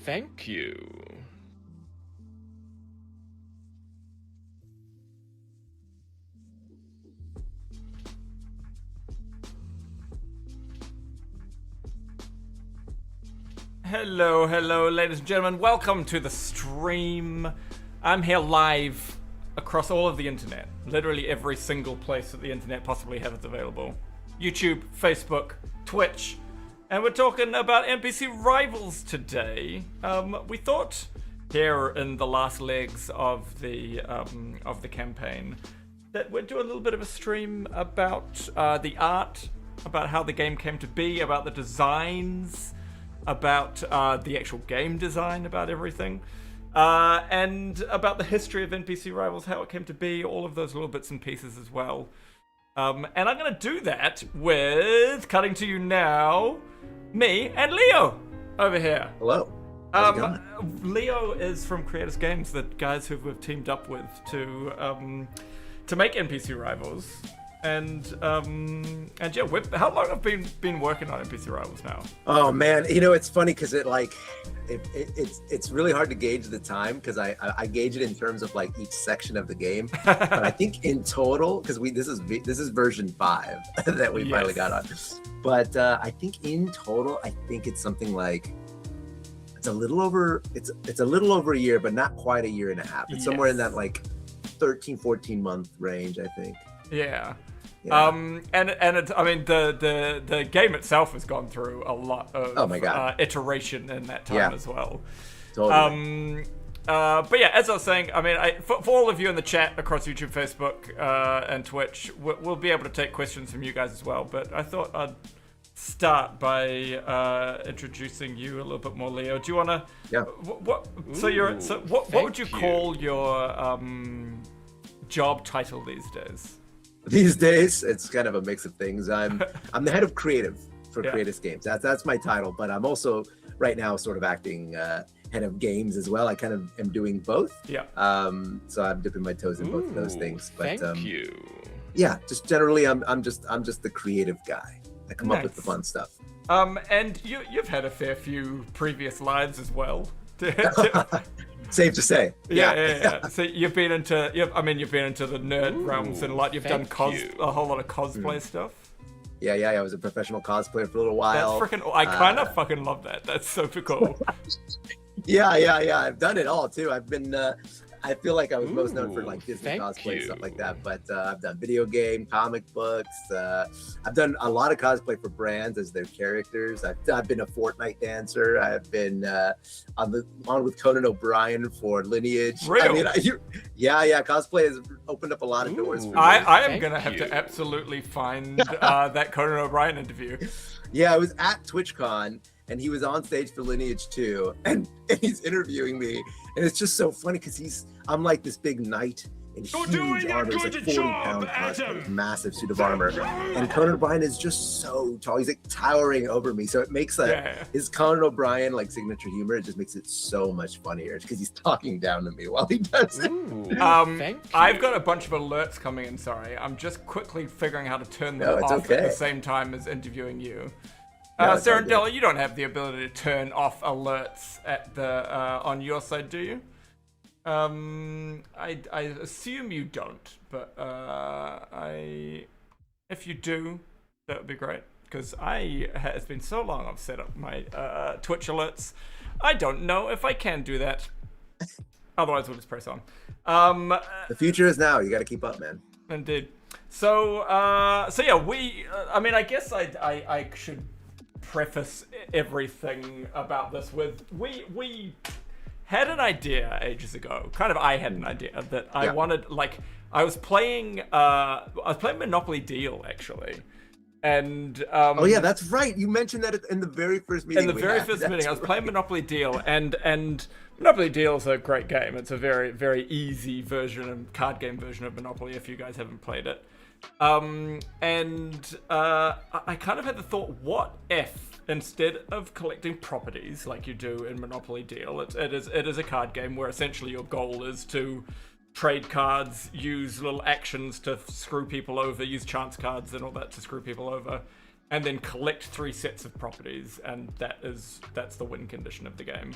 thank you. Hello, ladies and gentlemen. Welcome to the stream. I'm here live across all of the internet. Literally every single place that the internet possibly has available. YouTube, Facebook, Twitch. And we're talking about NPC Rivals today. We thought here in the last legs of the campaign that we'd do a little bit of a stream about the art, about how the game came to be, about the designs, about the actual game design, about everything, and about the history of NPC Rivals, how it came to be, all of those little bits and pieces as well. And I'm going to do that with, cutting to you now, me and Leo over here. Hello. How's it going? Leo is from Creators Games, the guys who we've teamed up with to make NPC Rivals. And yeah, how long have we been working on NPC Rivals now? Oh man, it's funny because it's really hard to gauge the time because I gauge it in terms of like each section of the game. But I think in total, because this is version 5 that we finally got on. But I think in total, I think it's something like it's a little over a year, but not quite a year and a half. It's somewhere in that like 13-14 month range, I think. Yeah. Yeah. And it's, I mean, the game itself has gone through a lot of iteration in that time as well. Totally. But yeah, as I was saying, I mean, for all of you in the chat across YouTube, Facebook, and Twitch, we'll be able to take questions from you guys as well. But I thought I'd start by introducing you a little bit more, Leo. Do you want to? Yeah. What would you call your job title these days? These days, it's kind of a mix of things. I'm the head of creative for Creators Games. That's my title, but I'm also right now sort of acting head of games as well. I kind of am doing both. Yeah. So I'm dipping my toes in both of those things. But thank you. Yeah, just generally, I'm just the creative guy. I come up with the fun stuff. And you've had a fair few previous lives as well. Safe to say. Yeah. So you've been into the nerd realms and you've done a whole lot of cosplay stuff. Yeah. I was a professional cosplayer for a little while. That's freaking. I kind of fucking love that. That's super cool. Yeah. I've done it all too. I've been. I feel like I was most known for like Disney cosplay and stuff like that, but I've done video game, comic books. I've done a lot of cosplay for brands as their characters. I've been a Fortnite dancer. I've been on with Conan O'Brien for Lineage. Real? I mean, yeah. Cosplay has opened up a lot of doors for me. I am gonna have to absolutely find that Conan O'Brien interview. Yeah, I was at TwitchCon. And he was on stage for Lineage 2, and he's interviewing me, and it's just so funny because I'm like this big knight in huge armor, he's like 40-pound massive suit of armor, and Conan O'Brien is just so tall. He's like towering over me, so it makes his Conan O'Brien like signature humor. It just makes it so much funnier because he's talking down to me while he does it. I've got a bunch of alerts coming in. Sorry, I'm just quickly figuring how to turn them off at the same time as interviewing you. Serendella, you don't have the ability to turn off alerts at the on your side, do you? I assume you don't, but if you do, that would be great. Because it's been so long I've set up my Twitch alerts. I don't know if I can do that. Otherwise, we'll just press on. The future is now. You got to keep up, man. Indeed. So yeah, I guess I should preface everything about this with we had an idea ages ago. I had an idea that I wanted, like, I was playing Monopoly Deal actually, and oh yeah, that's right. You mentioned that in the very first meeting. I was playing Monopoly Deal, and Monopoly Deal is a great game. It's a very, very easy card game version of Monopoly if you guys haven't played it. I kind of had the thought, what if instead of collecting properties like you do in Monopoly Deal, it is a card game where essentially your goal is to trade cards, use little actions to screw people over, use chance cards and all that to screw people over, and then collect 3 sets of properties, and that's the win condition of the game.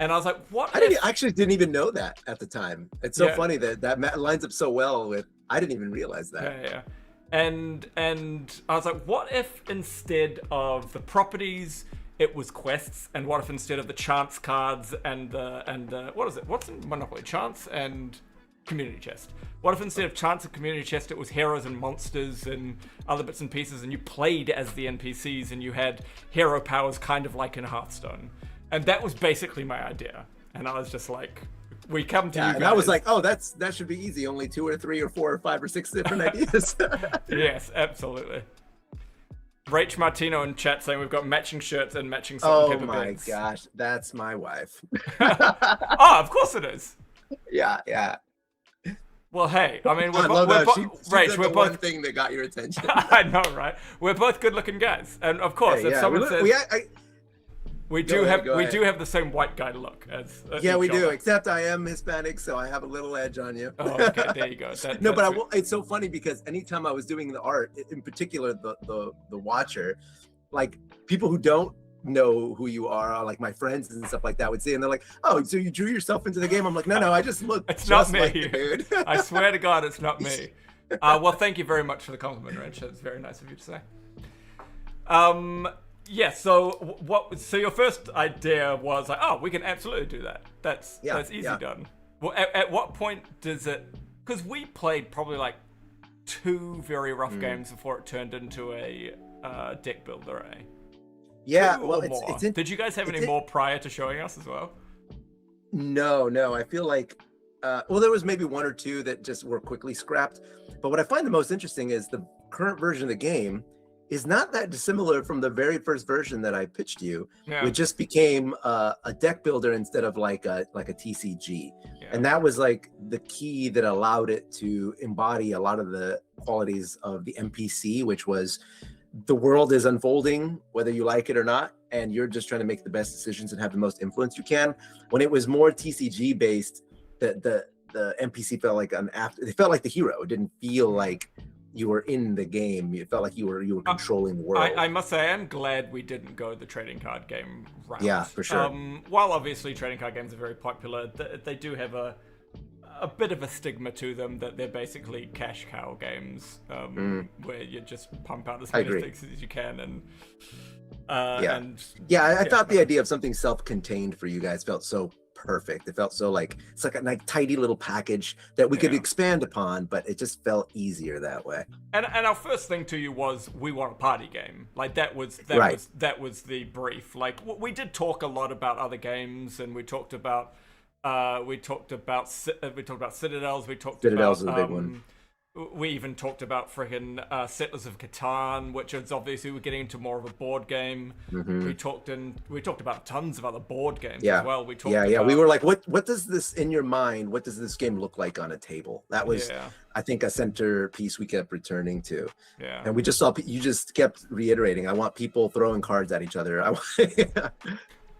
And I was like, what? I actually didn't even know that at the time. It's so Yeah. funny that lines up so well with. I didn't even realize that. Yeah. And I was like, what if instead of the properties, it was quests, and what if instead of the chance cards and the what is it? What's in Monopoly? Chance and community chest. What if instead of chance and community chest, it was heroes and monsters and other bits and pieces, and you played as the NPCs and you had hero powers, kind of like in Hearthstone. And that was basically my idea. And I was just like, we come to you guys. And I was like, oh, that should be easy. Only 2 or 3 or 4 or 5 or 6 different ideas. Yes, absolutely. Rach Martino in chat saying we've got matching shirts and matching salt and pepper bins. Oh my gosh, that's my wife. Oh, of course it is. Yeah. Well, hey, I mean, we're both one thing that got your attention. I know, right? We're both good-looking guys, and of course, if someone says we do have the same white guy look as we do. Except I am Hispanic, so I have a little edge on you. Oh, okay, there you go. It's so funny because anytime I was doing the art, in particular the watcher, like people who don't know who you are, like my friends and stuff like that, would say, and they're like, "Oh, so you drew yourself into the game?" I'm like, "No, I just look. It's just not me, like the dude." I swear to God, it's not me. Well, thank you very much for the compliment, Rich. That's very nice of you to say. Yeah. So your first idea was like, oh, we can absolutely do that. That's easy done. Well, at what point does it? Because we played probably like 2 very rough games before it turned into a deck builder, eh? Yeah, well, did you guys have any more prior to showing us as well? No. I feel like, there was maybe 1 or 2 that just were quickly scrapped. But what I find the most interesting is the current version of the game is not that dissimilar from the very first version that I pitched you. Yeah. It just became a deck builder instead of like a TCG. Yeah. And that was like the key that allowed it to embody a lot of the qualities of the NPC, which was the world is unfolding, whether you like it or not, and you're just trying to make the best decisions and have the most influence you can. When it was more TCG based, the NPC felt like it felt like the hero. It didn't feel like you were in the game. It felt like you were controlling the world. I must say, I'm glad we didn't go the trading card game route. Yeah, for sure. While obviously trading card games are very popular, they do have a bit of a stigma to them that they're basically cash cow games, where you just pump out as many things as you can. I thought the idea of something self-contained for you guys felt so perfect. It felt so like it's like a tidy little package that we could expand upon, but it just felt easier that way. And our first thing to you was we want a party game. Like that was the brief. Like we did talk a lot about other games, and we talked about Citadels. Citadels is a big one. We even talked about friggin' Settlers of Catan, which is obviously we're getting into more of a board game. Mm-hmm. We talked about tons of other board games as well. We were like, what does this in your mind? What does this game look like on a table? That was, I think, a centerpiece we kept returning to. Yeah, and we just saw you just kept reiterating. I want people throwing cards at each other.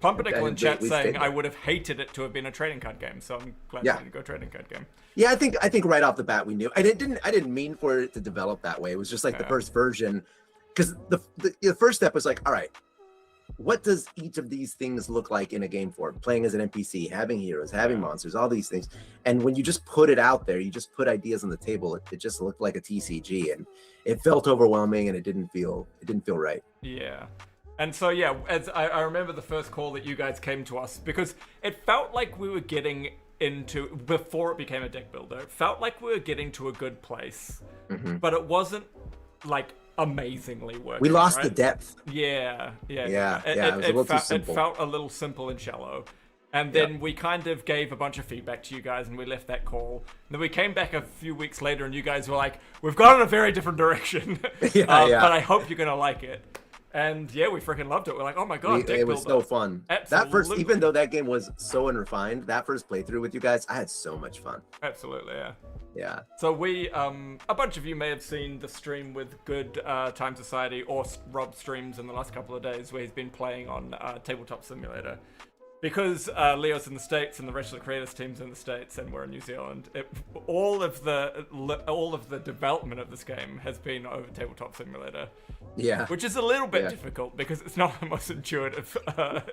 Pumpernickel in chat saying I would have hated it to have been a trading card game, so I'm glad we didn't go trading card game. Yeah, I think right off the bat we knew, and I didn't mean for it to develop that way. It was just like the first version, because the first step was like, all right, what does each of these things look like in a game form? Playing as an NPC, having heroes, having monsters, all these things. And when you just put it out there, you just put ideas on the table. It just looked like a TCG, and it felt overwhelming, and it didn't feel right. Yeah. And so, as I remember the first call that you guys came to us, because it felt like we were getting into, before it became a deck builder, it felt like we were getting to a good place, but it wasn't like amazingly working. We lost the depth. Yeah. It was a little too simple. It felt a little simple and shallow. And then we kind of gave a bunch of feedback to you guys, and we left that call. And then we came back a few weeks later, and you guys were like, we've gone in a very different direction, but I hope you're going to like it. And we freaking loved it. We're like, oh my god, it was so fun. Absolutely. That first, even though that game was so unrefined, that first playthrough with you guys, I had so much fun. Absolutely, yeah. So we, a bunch of you may have seen the stream with Good Time Society or Rob streams in the last couple of days where he's been playing on Tabletop Simulator. because Leo's in the States and the rest of the creators team's in the States and we're in New Zealand, all of the development of this game has been over Tabletop Simulator. Yeah. Which is a little bit difficult because it's not the most intuitive.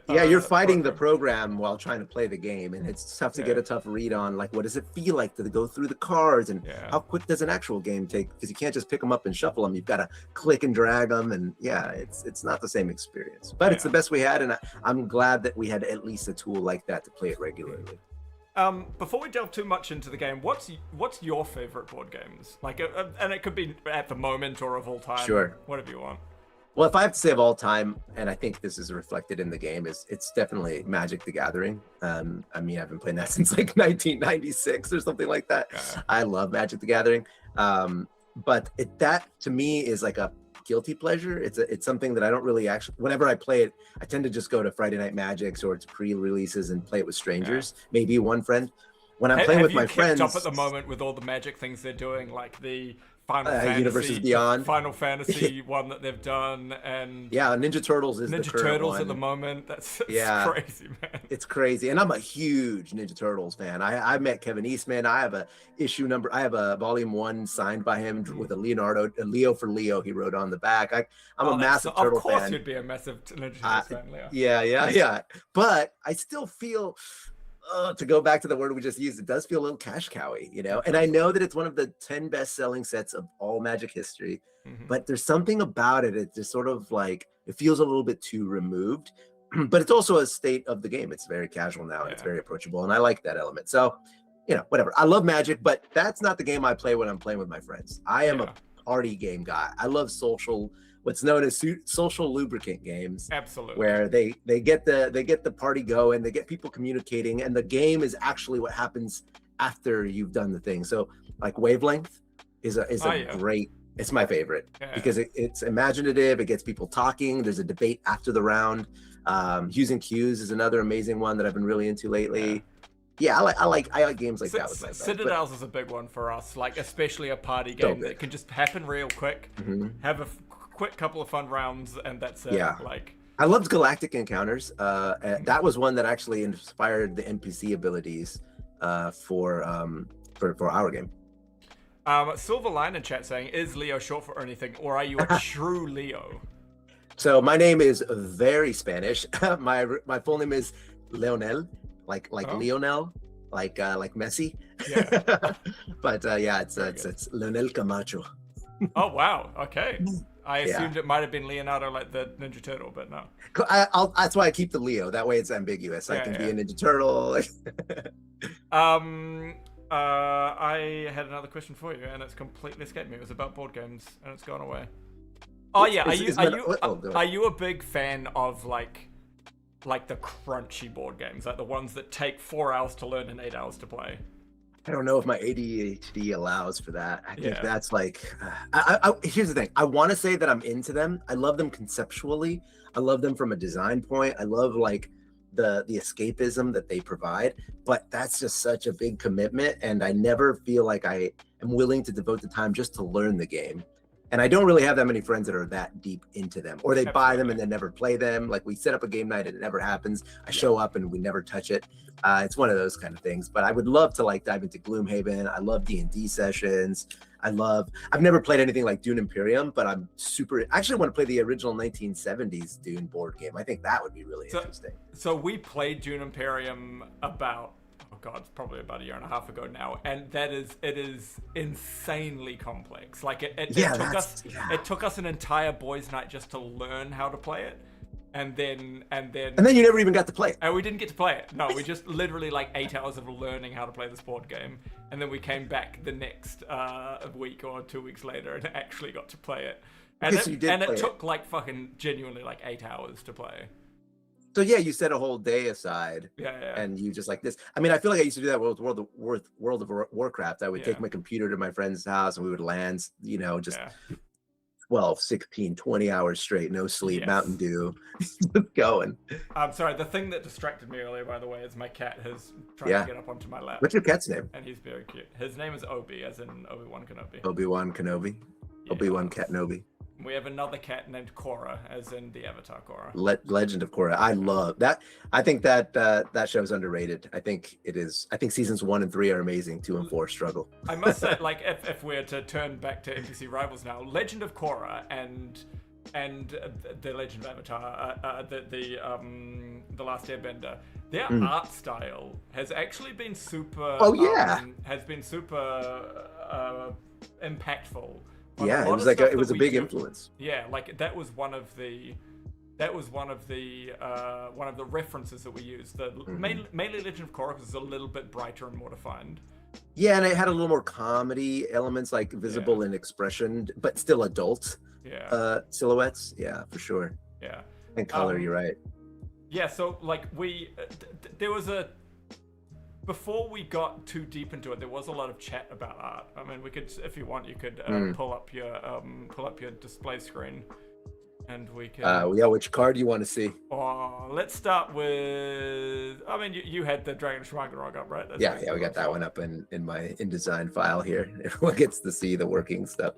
Yeah, you're fighting the program while trying to play the game, and it's tough to get a tough read on, like, what does it feel like to go through the cards, and how quick does an actual game take? Because you can't just pick them up and shuffle them. You've got to click and drag them, and it's not the same experience. But it's the best we had, and I'm glad that we had at least a tool like that to play it regularly. Before we delve too much into the game, what's your favorite board games? Like, and it could be at the moment or of all time. Sure. Whatever you want. Well, if I have to say of all time, and I think this is reflected in the game, it's definitely Magic the Gathering. I mean, I've been playing that since like 1996 or something like that. Yeah. I love Magic the Gathering. But that to me is like a guilty pleasure. It's something that I don't really actually, whenever I play it, I tend to just go to Friday Night Magics or to pre-releases and play it with strangers, maybe one friend. When I'm playing with my friends, up at the moment with all the Magic things they're doing, like the Final Fantasy, Universes Beyond, Final Fantasy one that they've done, and Ninja Turtles is the current Turtles one. At the moment. That's crazy, man. It's crazy, and I'm a huge Ninja Turtles fan. I met Kevin Eastman. I have a volume 1 signed by him with a Leo for Leo. He wrote on the back. I'm a massive Turtle fan. Of course, you'd be a massive Ninja Turtles fan, Leo. Yeah. But I still feel. To go back to the word we just used, it does feel a little cash cowy, and I know that it's one of the 10 best-selling sets of all Magic history, but there's something about it. It's just sort of like, it feels a little bit too removed, but it's also a state of the game. It's very casual now, and it's very approachable, and I like that element. So, whatever. I love Magic, but that's not the game I play when I'm playing with my friends. I am a party game guy. I love what's known as social lubricant games. Absolutely. Where they get the party going, they get people communicating, and the game is actually what happens after you've done the thing. So like Wavelength is great. It's my favorite because it's imaginative. It gets people talking. There's a debate after the round. Hues and Cues is another amazing one that I've been really into lately. Yeah, I like games like that with my friends. Citadels is a big one for us, like especially a party game that can just happen real quick. Have a quick couple of fun rounds, and that's it. Yeah. Like, I loved Galactic Encounters. That was one that actually inspired the NPC abilities for our game. Silver Line in chat saying, "Is Leo short for anything, or are you a true Leo?" So my name is very Spanish. My full name is Leonel, like Lionel, like Messi. Yeah. But it's Leonel Camacho. Oh wow. Okay. I assumed it might have been Leonardo, like the Ninja Turtle, but no. That's why I keep the Leo. That way it's ambiguous. I can be a Ninja Turtle. I had another question for you, and it's completely escaped me. It was about board games, and it's gone away. Oh yeah, are you a big fan of like the crunchy board games, like the ones that take 4 hours to learn and 8 hours to play? I don't know if my ADHD allows for that. I think that's like, here's the thing. I want to say that I'm into them. I love them conceptually. I love them from a design point. I love like the escapism that they provide, but that's just such a big commitment. And I never feel like I am willing to devote the time just to learn the game. And I don't really have that many friends that are that deep into them, or they buy them and then never play them. Like we set up a game night and it never happens. I show up and we never touch it. It's one of those kind of things, but I would love to like dive into Gloomhaven. I love D&D sessions. I've never played anything like Dune Imperium, but I actually want to play the original 1970s Dune board game. I think that would be really interesting. So we played Dune Imperium it's probably about a year and a half ago now, and it is insanely complex. Like it took us an entire boys' night just to learn how to play it, and then you never even got to play it. And we didn't get to play it. No, we just literally like 8 hours of learning how to play this board game, and then we came back the next week or 2 weeks later and actually got to play it. And it took like fucking genuinely like 8 hours to play. So yeah, you set a whole day aside, and you just like this. I mean, I feel like I used to do that with World of Warcraft. I would take my computer to my friend's house, and we would land, 12, 16, 20 hours straight, no sleep, Mountain Dew, just going. I'm sorry, the thing that distracted me earlier, by the way, is my cat has tried to get up onto my lap. What's your cat's name? And he's very cute. His name is Obi, as in Obi-Wan Kenobi. Obi-Wan Kenobi? Yeah. Obi-Wan Catnobi? We have another cat named Korra, as in the Avatar Korra. Legend of Korra. I love that. I think that that show is underrated. I think it is. I think seasons 1 and 3 are amazing. 2 and 4 struggle. I must say, like, if we're to turn back to NPC Rivals now, Legend of Korra and the Legend of Avatar, the Last Airbender, their art style has actually been super. Oh yeah, has been super impactful. Yeah, it was like it was a big influence. Yeah, like that was one of the references that we used. The mainly Legend of Korra was a little bit brighter and more defined. Yeah, and it had a little more comedy elements, like visible in expression, but still adult. Yeah. Silhouettes. Yeah, for sure. Yeah. And color, you're right. Yeah, so like there was before we got too deep into it, there was a lot of chat about art. I mean, we could, if you want, you could pull up your display screen, and we can. Yeah, which card do you want to see? Oh, let's start with. I mean, you had the Dragon Schmagenrog up, right? Yeah, we got that one up in my InDesign file here. Everyone gets to see the working stuff.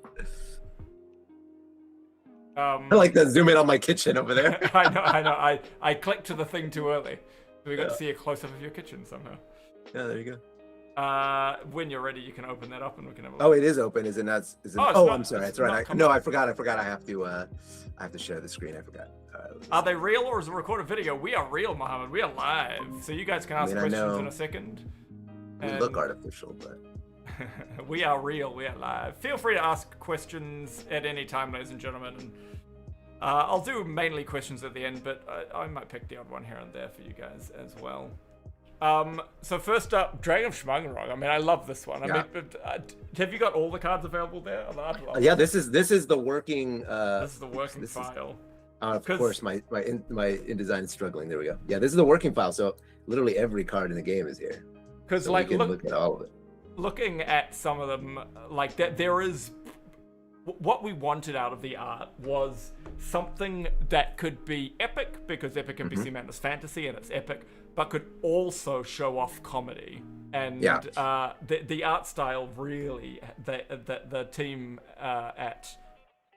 I like the zoom in on my kitchen over there. I know. I clicked to the thing too early. We got to see a close up of your kitchen somehow. Yeah, there you go. When you're ready, you can open that up and we can have a look. Oh, it is open, is it not? I'm sorry. That's right. No, I forgot. I have to share the screen. I forgot. Are they real or is it a recorded video? We are real, Mohammed. We are live. So you guys can ask questions in a second. We look artificial, but we are real. We are live. Feel free to ask questions at any time, ladies and gentlemen. And, I'll do mainly questions at the end, but I might pick the odd one here and there for you guys as well. So first up, Dragon of Schmagenrog. I mean, I love this one. I mean, have you got all the cards available there? Yeah, this is the working. This is the working file. Of course, my InDesign is struggling. There we go. Yeah, this is the working file. So literally every card in the game is here. Because so we can look at all of it. Looking at some of them, like that, there is. What we wanted out of the art was something that could be epic, because epic can be seen as fantasy and it's epic, but could also show off comedy. And the art style really, the team at,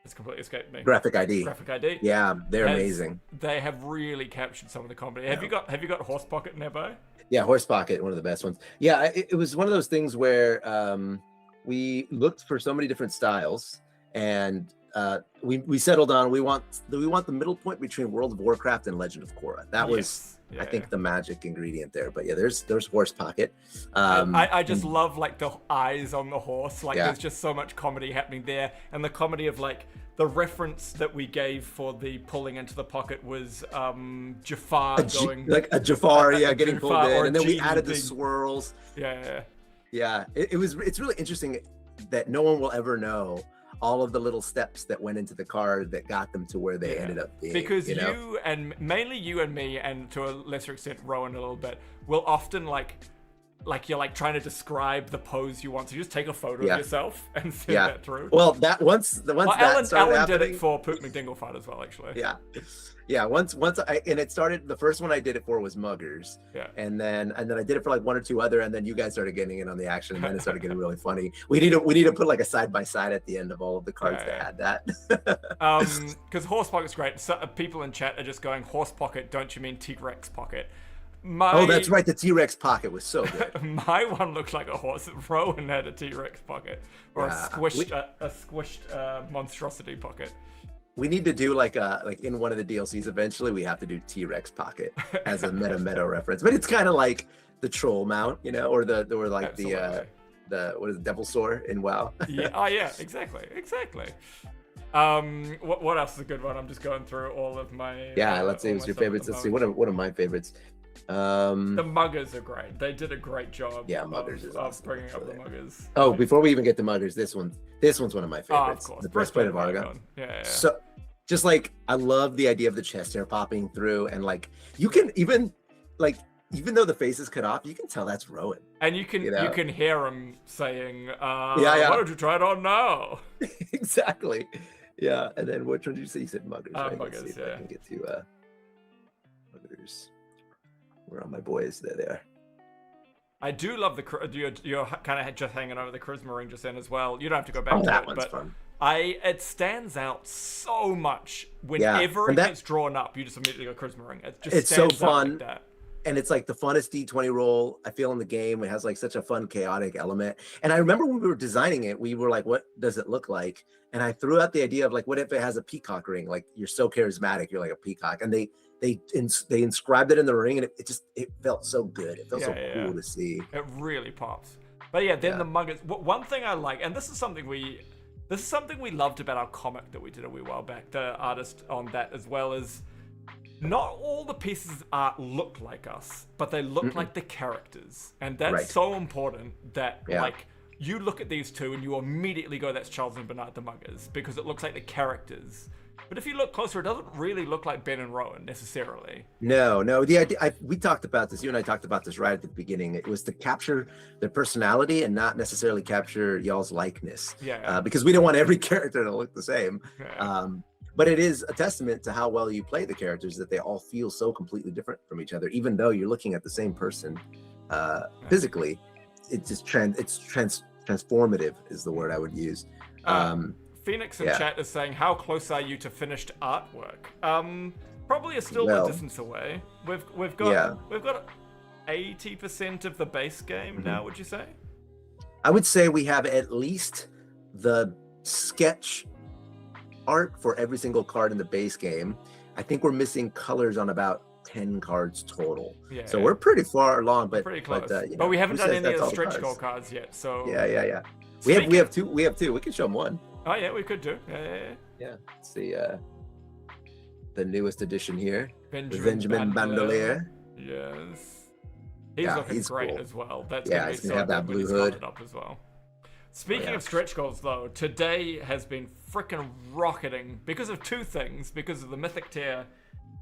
it's completely escaped me. Graphic ID. Yeah, they're amazing. They have really captured some of the comedy. Have you got Horse Pocket nearby? Yeah, Horse Pocket, one of the best ones. Yeah, it was one of those things where we looked for so many different styles. And we settled on we want the middle point between World of Warcraft and Legend of Korra. That was I think the magic ingredient there. But yeah, there's Horse Pocket. I just love like the eyes on the horse. Like there's just so much comedy happening there, and the comedy of like the reference that we gave for the pulling into the pocket was Jafar going like a Jafar, getting pulled in, and then we added the swirls. It's really interesting that no one will ever know all of the little steps that went into the card that got them to where they ended up being. Because you and mainly you and me, and to a lesser extent Rowan a little bit, will often like you're like trying to describe the pose you want. So you just take a photo of yourself and send that through. Well, once Alan did it for Poop McDinglefight as well, actually. Once it started. The first one I did it for was Muggers. And then I did it for like one or two other, and then you guys started getting in on the action, and then it started getting really funny. We need to put like a side by side at the end of all of the cards that had that. Because Horse Pocket's great. So, people in chat are just going, Horse Pocket, don't you mean T-Rex Pocket? Oh, that's right. The T-Rex pocket was so good. My one looked like a horse. Rowan had a T-Rex pocket, or a squished monstrosity pocket. We need to do like in one of the DLCs eventually. We have to do T-Rex pocket as a meta reference, but it's kind of like the troll mount, or the what is it, Devil Sword in WoW. Exactly. What else is a good one? I'm just going through all of my. Let's see. What's your favorites? Let's see. What are my favorites? The Muggers are great. They did a great job. Muggers is awesome. Bringing up the Muggers. Oh, before we even get to Muggers, this one's one of my favorites. Of course. The breastplate of Argon. Yeah. So, just like I love the idea of the chest hair popping through, and like you can even though the face is cut off, you can tell that's Rowan. And you can hear him saying, why don't you try it on now? Exactly. Yeah. And then which one did you say? You said Muggers, right? Muggers, Let's see if I can get to Muggers. Where are my boys? There they are. I do love you're kind of just hanging over the charisma ring just then as well. You don't have to go back to that it, one's but fun. It stands out so much whenever it gets drawn up. You just immediately go charisma ring. It's so fun. Like that. And it's like the funnest D20 roll I feel in the game. It has like such a fun, chaotic element. And I remember when we were designing it, we were like, what does it look like? And I threw out the idea of like, what if it has a peacock ring? Like, you're so charismatic, you're like a peacock. And they inscribed it in the ring, and it felt so good. It felt cool to see. It really pops. But yeah, then the muggers. One thing I like, and this is something we loved about our comic that we did a wee while back. The artist on that, as well as, not all the pieces of art look like us, but they look like the characters. And that's so important that, like, you look at these two and you immediately go, that's Charles and Bernard the Muggers, because it looks like the characters. But if you look closer, it doesn't really look like Ben and Rowan, necessarily. No. The idea, we talked about this, you and I talked about this right at the beginning. It was to capture their personality and not necessarily capture y'all's likeness. Because we don't want every character to look the same. But it is a testament to how well you play the characters that they all feel so completely different from each other, even though you're looking at the same person physically. It's just transformative is the word I would use. Phoenix in chat is saying, how close are you to finished artwork? Probably still a distance away. We've got 80% of the base game now, would you say? I would say we have at least the sketch art for every single card in the base game. I think we're missing colors on about 10 cards total. So we're pretty far along, but pretty close. But we haven't done any of the stretch goal cards yet. So we have two. We can show them one. Oh yeah, we could do. Yeah. Let's see the newest edition here. Benjamin Bandolier. Yes. He's great cool as well. That's he's gonna have that blue hood up as well. Speaking of stretch goals, though, today has been freaking rocketing because of two things: because of the Mythic tier,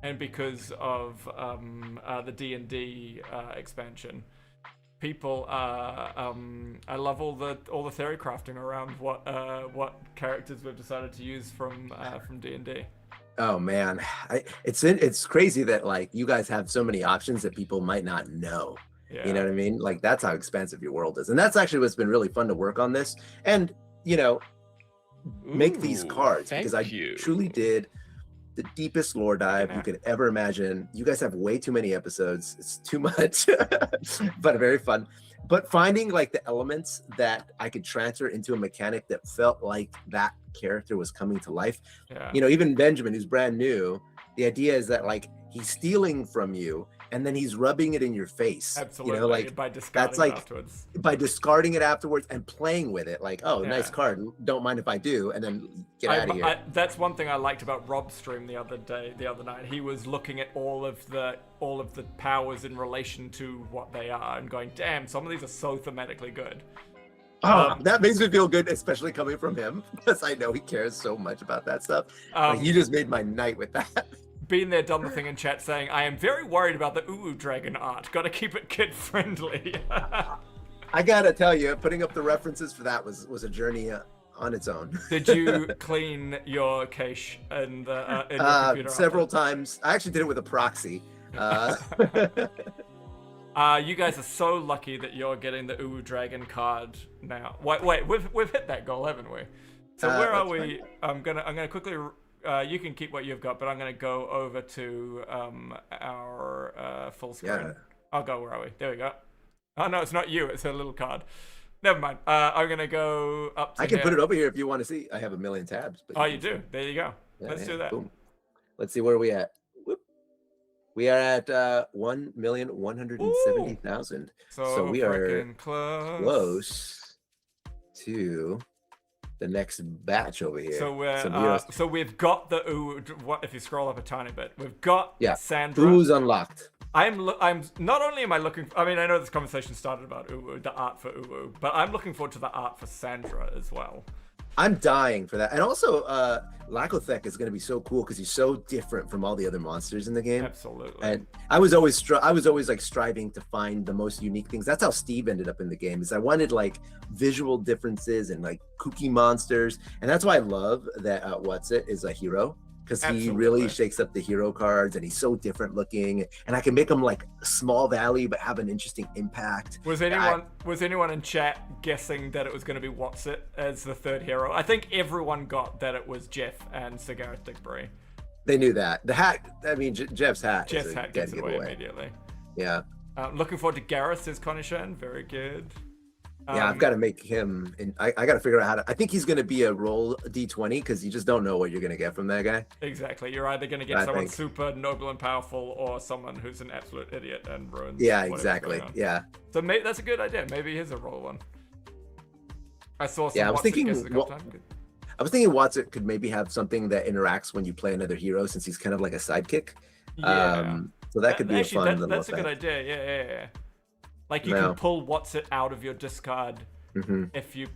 and because of the D&D expansion. People, I love all the theory crafting around what characters we've decided to use from D&D. Oh man, it's crazy that like you guys have so many options that people might not know. You know what I mean? Like, that's how expansive your world is, and that's actually what's been really fun to work on this, and make these cards, because I truly did the deepest lore dive you could ever imagine. You guys have way too many episodes. It's too much, but very fun. But finding like the elements that I could transfer into a mechanic that felt like that character was coming to life. Even Benjamin, who's brand new, the idea is that like he's stealing from you and then he's rubbing it in your face. Absolutely. Like by discarding it afterwards. By discarding it afterwards and playing with it. Like, oh, nice card. Don't mind if I do, and then get out of here. That's one thing I liked about Rob's stream the other night. He was looking at all of the powers in relation to what they are and going, damn, some of these are so thematically good. That makes me feel good, especially coming from him, because I know he cares so much about that stuff. You just made my night with that. Been there, done the thing in chat saying, I am very worried about the Dragon art. Gotta keep it kid friendly. I gotta tell you, putting up the references for that was a journey on its own. Did you clean your cache in your computer? Several times. I actually did it with a proxy. You guys are so lucky that you're getting the Dragon card now. Wait, we've hit that goal, haven't we? So where are we? I'm gonna quickly. You can keep what you've got, but I'm going to go over to our full screen. I'll go. Where are we? There we go. Oh, no, it's not you. It's a little card. Never mind. I'm going to go up to I can put it over here if you want to see. I have a million tabs. But you do? There you go. Let's do that. Boom. Let's see where we at. Whoop. We are at 1,170,000. So we are close to the next batch over here. So we've got the what if you scroll up a tiny bit, we've got Sandra. Uwu's unlocked. I'm not only am I looking, I mean, I know this conversation started about Uwu, the art for Uwu, but I'm looking forward to the art for Sandra as well. I'm dying for that. And also, Lakothek is going to be so cool because he's so different from all the other monsters in the game. Absolutely. And I was always like striving to find the most unique things. That's how Steve ended up in the game. Is I wanted like visual differences and like kooky monsters, and that's why I love that What's It is a hero, because he really shakes up the hero cards, and he's so different looking, and I can make him like small value but have an interesting impact. Was anyone in chat guessing that it was going to be Whatsit as the third hero? I think everyone got that it was Jeff and Sir Gareth Dickbury. They knew that. The hat, I mean, Jeff's hat gets it away immediately. Yeah. Looking forward to Gareth, says Conishan. Very good. Yeah, I've got to make him, and I got to figure out how to. I think he's going to be a roll D20 because you just don't know what you're going to get from that guy. Exactly. You're either going to get someone super noble and powerful, or someone who's an absolute idiot and ruins. Yeah, exactly. Yeah. So maybe that's a good idea. Maybe he's a roll one. I saw some. Yeah, I was thinking. I was thinking Watson could maybe have something that interacts when you play another hero, since he's kind of like a sidekick. Yeah. So that could be actually, a fun. That's a good idea. Yeah. Like you can pull Whatsit out of your discard if you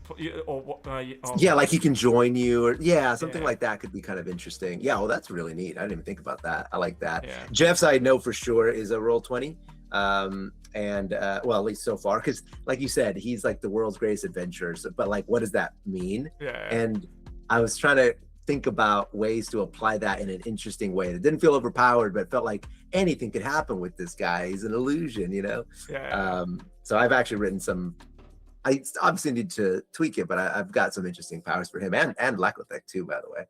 yeah, like he can join you, or something like that could be kind of interesting. Yeah, well, that's really neat. I didn't even think about that. I like that. Yeah. Jeff's, I know for sure, is a roll 20. And well, at least so far, because like you said, he's like the world's greatest adventurer. But like, what does that mean? Yeah. And I was trying to think about ways to apply that in an interesting way that didn't feel overpowered, but felt like anything could happen with this guy. He's an illusion, you know? Yeah. So I've actually written some, I obviously need to tweak it, but I've got some interesting powers for him, and Lackothic too, by the way.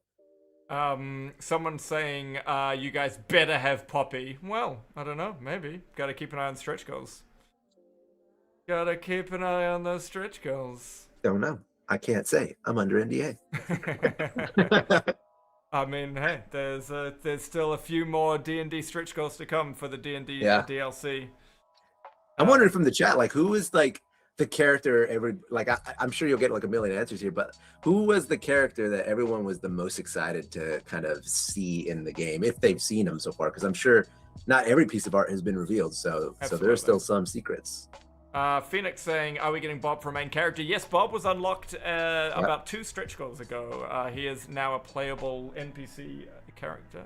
Someone saying, you guys better have Poppy. Well, I don't know, maybe. Gotta keep an eye on stretch goals. Gotta keep an eye on those stretch goals. Don't know. I can't say. I'm under NDA. I mean, hey, there's still a few more D&D stretch goals to come for the D&D DLC. I'm wondering from the chat, like, who is like the character I'm sure you'll get like a million answers here, but who was the character that everyone was the most excited to kind of see in the game, if they've seen him so far? Because I'm sure not every piece of art has been revealed, so there's still some secrets. Phoenix saying, are we getting Bob for main character? Yes, Bob was unlocked about 2 stretch goals ago. He is now a playable NPC character.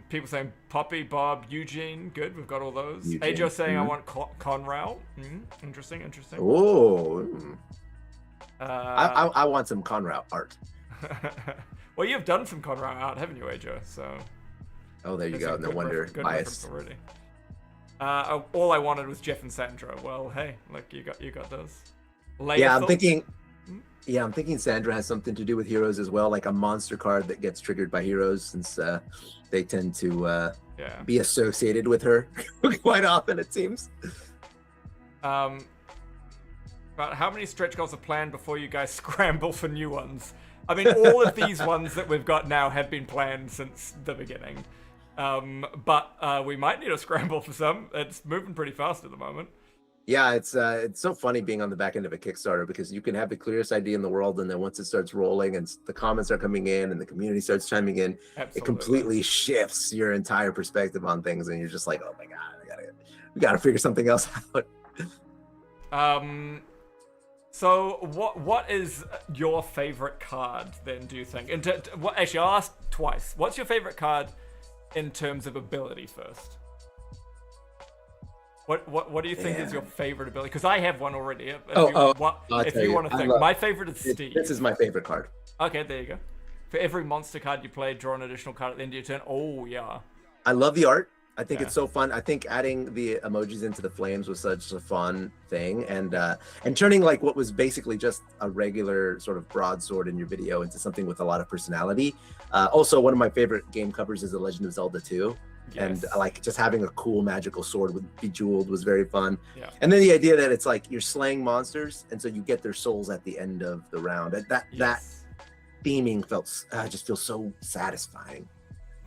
People saying Poppy, Bob, Eugene. Good, we've got all those. Ajo saying, I want Conral. Interesting. Oh. I want some Conral art. Well, you've done some Conral art, haven't you, Ajo? So. Oh, there you go. No wonder. Bias. Already. All I wanted was Jeff and Sandra. Well, hey, look, you got those. Yeah, I'm thinking Sandra has something to do with heroes as well, like a monster card that gets triggered by heroes, since they tend to be associated with her quite often, it seems. But how many stretch goals are planned before you guys scramble for new ones? I mean, all of these ones that we've got now have been planned since the beginning. But we might need a scramble for some. It's moving pretty fast at the moment. Yeah, it's so funny being on the back end of a Kickstarter, because you can have the clearest idea in the world, and then once it starts rolling and the comments are coming in and the community starts chiming in, It completely shifts your entire perspective on things, and you're just like, oh my god, we gotta figure something else out. So what is your favorite card then, do you think? And actually, I'll ask twice. What's your favorite card in terms of ability first? What do you think is your favorite ability? Because I have one already. If you want to think, my favorite is Steve. This is my favorite card. Okay, there you go. For every monster card you play, draw an additional card at the end of your turn. Oh yeah. I love the art. I think it's so fun. I think adding the emojis into the flames was such a fun thing, and turning like what was basically just a regular sort of broadsword in your video into something with a lot of personality. Also, one of my favorite game covers is The Legend of Zelda 2. Yes. And like just having a cool magical sword with Bejeweled was very fun. Yeah. And then the idea that it's like you're slaying monsters, and so you get their souls at the end of the round. That theming just feels so satisfying.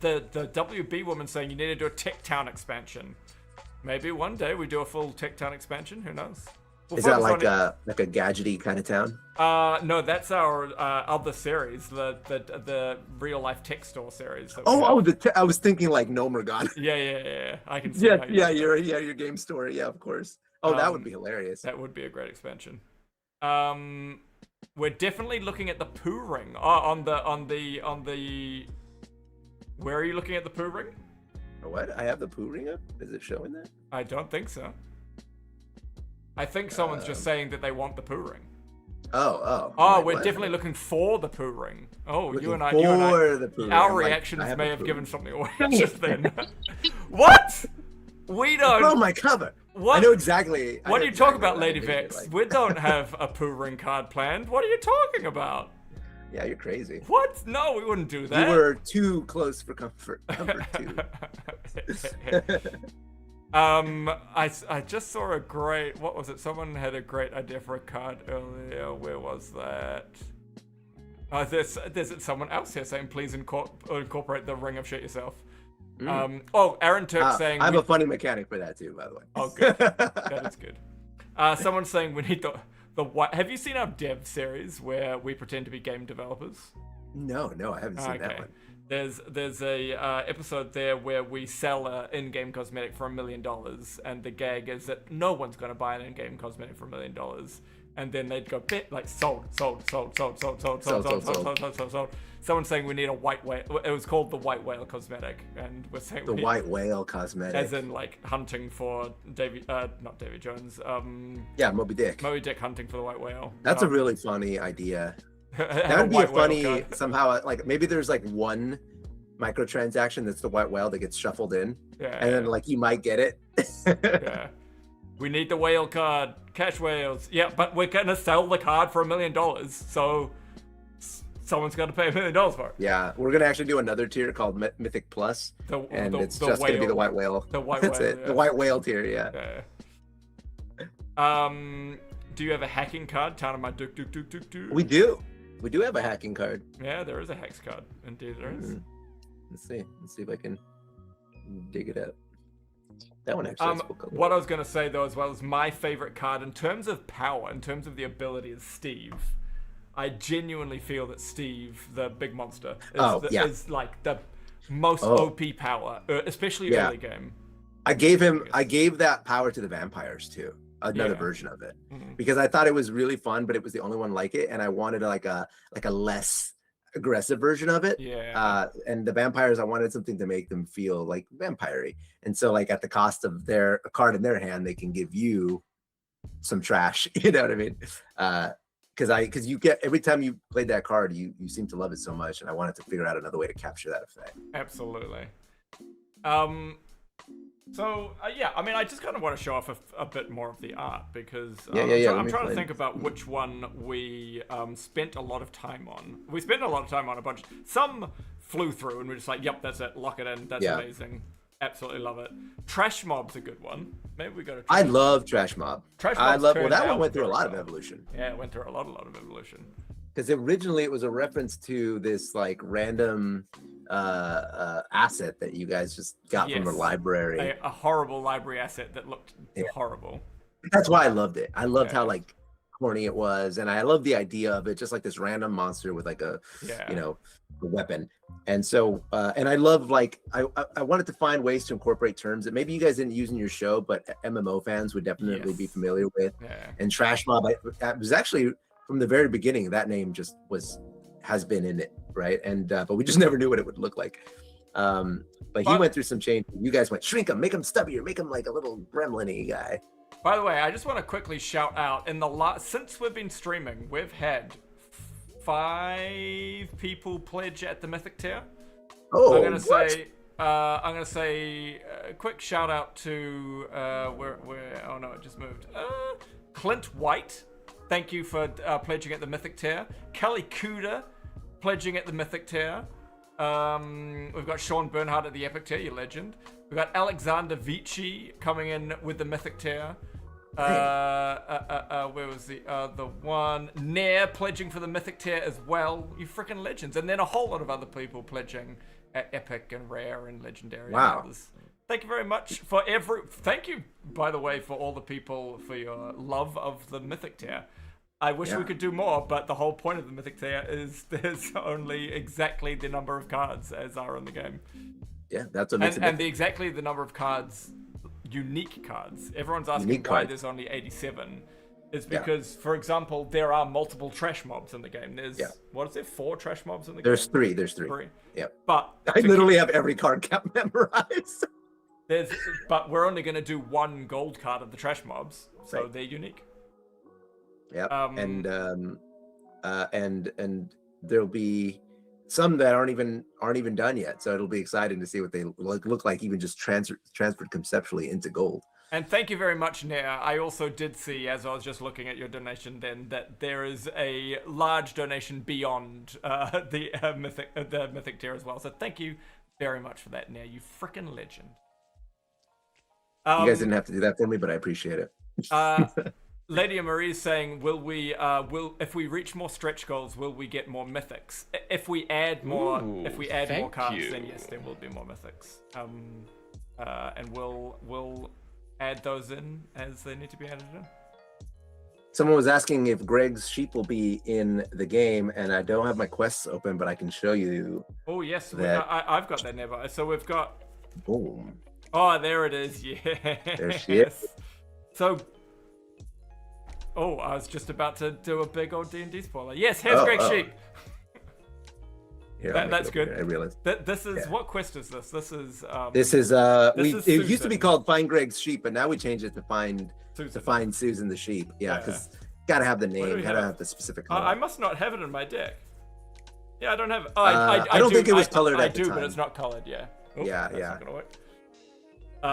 The WB woman saying you need to do a Tech Town expansion. Maybe one day we do a full Tech Town expansion. Who knows? Is that like a gadgety kind of town? No, that's our other series, the real life tech store series. I was thinking like Nomergon. Yeah. I can see. Your game store. Yeah, of course. That would be hilarious. That would be a great expansion. We're definitely looking at the Pooh Ring. On the. Where are you looking at the Pooh Ring? What? I have the Pooh Ring up? Is it showing that? I don't think so. I think someone's just saying that they want the Pooh Ring. Oh, we're what? definitely looking for the poo ring. Oh, Looking you and I, for the poo ring. our I'm like, reactions I have may a have poo given ring. something away just then. What? We don't. Oh, my cover. What? I know exactly. What are you talking about, what I Lady envision it Vex? like. We don't have a poo ring card planned. What are you talking about? Yeah, you're crazy. What? No, we wouldn't do that. You were too close for comfort. Comfort too. I just saw a great. What was it? Someone had a great idea for a card earlier. Where was that? There's someone else here saying, please incorporate the ring of shit yourself. Aaron Turk saying... I have a funny mechanic for that too, by the way. Oh, good. That is good. Someone's saying we need the white... Have you seen our dev series where we pretend to be game developers? No, I haven't seen that one. There's a episode there where we sell an in-game cosmetic for $1 million, and the gag is that no one's going to buy an in-game cosmetic for $1 million. And then they'd go sold. Someone's saying we need a white whale. It was called the white whale cosmetic, and we're saying the white whale cosmetic, as in like hunting for not Davy Jones. Yeah, Moby Dick. Moby Dick hunting for the white whale. That's a really funny idea. That would be a funny somehow. Like maybe there's like one microtransaction that's the white whale that gets shuffled in, and then like you might get it. Yeah. We need the whale card. Catch whales. Yeah, but we're going to sell the card for $1 million. So someone's got to pay $1 million for it. Yeah, we're going to actually do another tier called Mythic Plus. It's just going to be the white whale. The white That's whale. it. Yeah. The white whale tier, yeah. Do you have a hacking card? Tana Duke. We do. We do have a hacking card. Yeah, there is a hex card. Indeed, there is. Let's see if I can dig it up. That one actually has what I was going to say, though, as well, is my favorite card in terms of power, in terms of the ability, is Steve. I genuinely feel that Steve, the big monster, is like the most OP power, especially early game. I gave that power to the vampires, too. Another version of it. Because I thought it was really fun, but it was the only one like it, and I wanted like a less aggressive version of it. And the vampires, I wanted something to make them feel like vampire-y. And so like at the cost of a card in their hand, they can give you some trash. You know what I mean? Because you get, every time you played that card, you seem to love it so much, and I wanted to figure out another way to capture that effect. Absolutely. So I mean, I just kind of want to show off a bit more of the art, because I'm trying to think about which one we spent a lot of time on. We spent a lot of time on a bunch. Some flew through and we're just like, yep, that's it, lock it in, that's amazing, absolutely love it. Trash Mob's a good one. Maybe we go to Trash Mob. Love Trash Mob. Trash Mob. That one went through a lot of evolution. Yeah, it went through a lot of evolution. Because originally it was a reference to this like random asset that you guys just got from a library. A horrible library asset that looked horrible. That's why I loved it. I loved how like corny it was, and I love the idea of it, just like this random monster with like a a weapon. And so and I love, like, I wanted to find ways to incorporate terms that maybe you guys didn't use in your show, but MMO fans would definitely be familiar with. And Trash Mob, I was actually from the very beginning, that name just has been in it, right? And but we just never knew what it would look like. But he went through some change. You guys went shrink him, make him stubbier, make him like a little gremlin-y guy. By the way, I just want to quickly shout out, since we've been streaming, we've had 5 people pledge at the Mythic tier. Oh, I'm gonna say a quick shout out to where oh no, it just moved. Clint White, thank you for pledging at the Mythic tier. Kelly Cuda pledging at the Mythic tier. We've got Sean Bernhardt at the Epic tier, you legend. We've got Alexander Vici coming in with the Mythic tier. Where was the other one? Nair pledging for the Mythic tier as well. You freaking legends. And then a whole lot of other people pledging at Epic and Rare and Legendary. Wow. And others. Thank you very much thank you, by the way, for all the people for your love of the Mythic tier. I wish we could do more, but the whole point of the Mythic tier is there's only exactly the number of cards as are in the game. Yeah, that's what makes it. And exactly the number of cards, unique cards. Everyone's asking why there's only 87. It's because, for example, there are multiple trash mobs in the game. There's, what is there, 4 trash mobs in the game? There's three. Yeah. But I literally have every card count memorized. But we're only going to do 1 gold card of the trash mobs, so they're unique. Yep. And there'll be some that aren't even done yet. So it'll be exciting to see what they look like, even just transferred conceptually into gold. And thank you very much, Nair. I also did see, as I was just looking at your donation then, that there is a large donation beyond the Mythic tier as well. So thank you very much for that, Nair. You frickin' legend. You guys didn't have to do that for me, but I appreciate it. Lady Marie is saying, if we reach more stretch goals, will we get more mythics? If we add more cards, then yes, there will be more mythics. And we'll add those in as they need to be added in. Someone was asking if Greg's sheep will be in the game, and I don't have my quests open, but I can show you. Oh yes, I've got that nearby. So we've got. Boom. Oh, there it is. Yeah. There she is. So. Oh, I was just about to do a big old D&D spoiler. Yes, here's Greg's sheep. Yeah, that's good. I realized. This is what quest is this? This is. It used to be called Find Greg's Sheep, but now we changed it to Find Susan the Sheep. Yeah, because gotta have the name, gotta have the specific color. I must not have it in my deck. Yeah, I don't have it. I don't think it was colored at the time. I do, but it's not colored. Yeah. Oh, yeah. Not gonna work.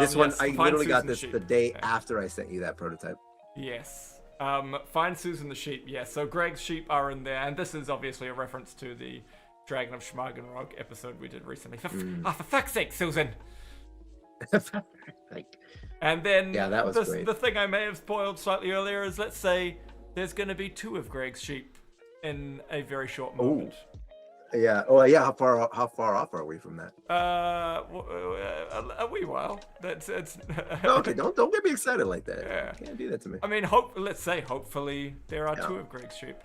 This one, I literally got this the day after I sent you that prototype. Yes. Find Susan the Sheep. Yeah. So Greg's sheep are in there, and this is obviously a reference to the Dragon of Schmargenrog episode we did recently. For fuck's sake, Susan! And then that was great. The thing I may have spoiled slightly earlier is, let's say there's going to be 2 of Greg's sheep in a very short moment. Ooh. Yeah. Oh, yeah. How far off are we from that? A wee while. It's. Okay. Don't get me excited like that. Yeah. You can't do that to me. I mean, let's say hopefully there are 2 of Greg's sheep.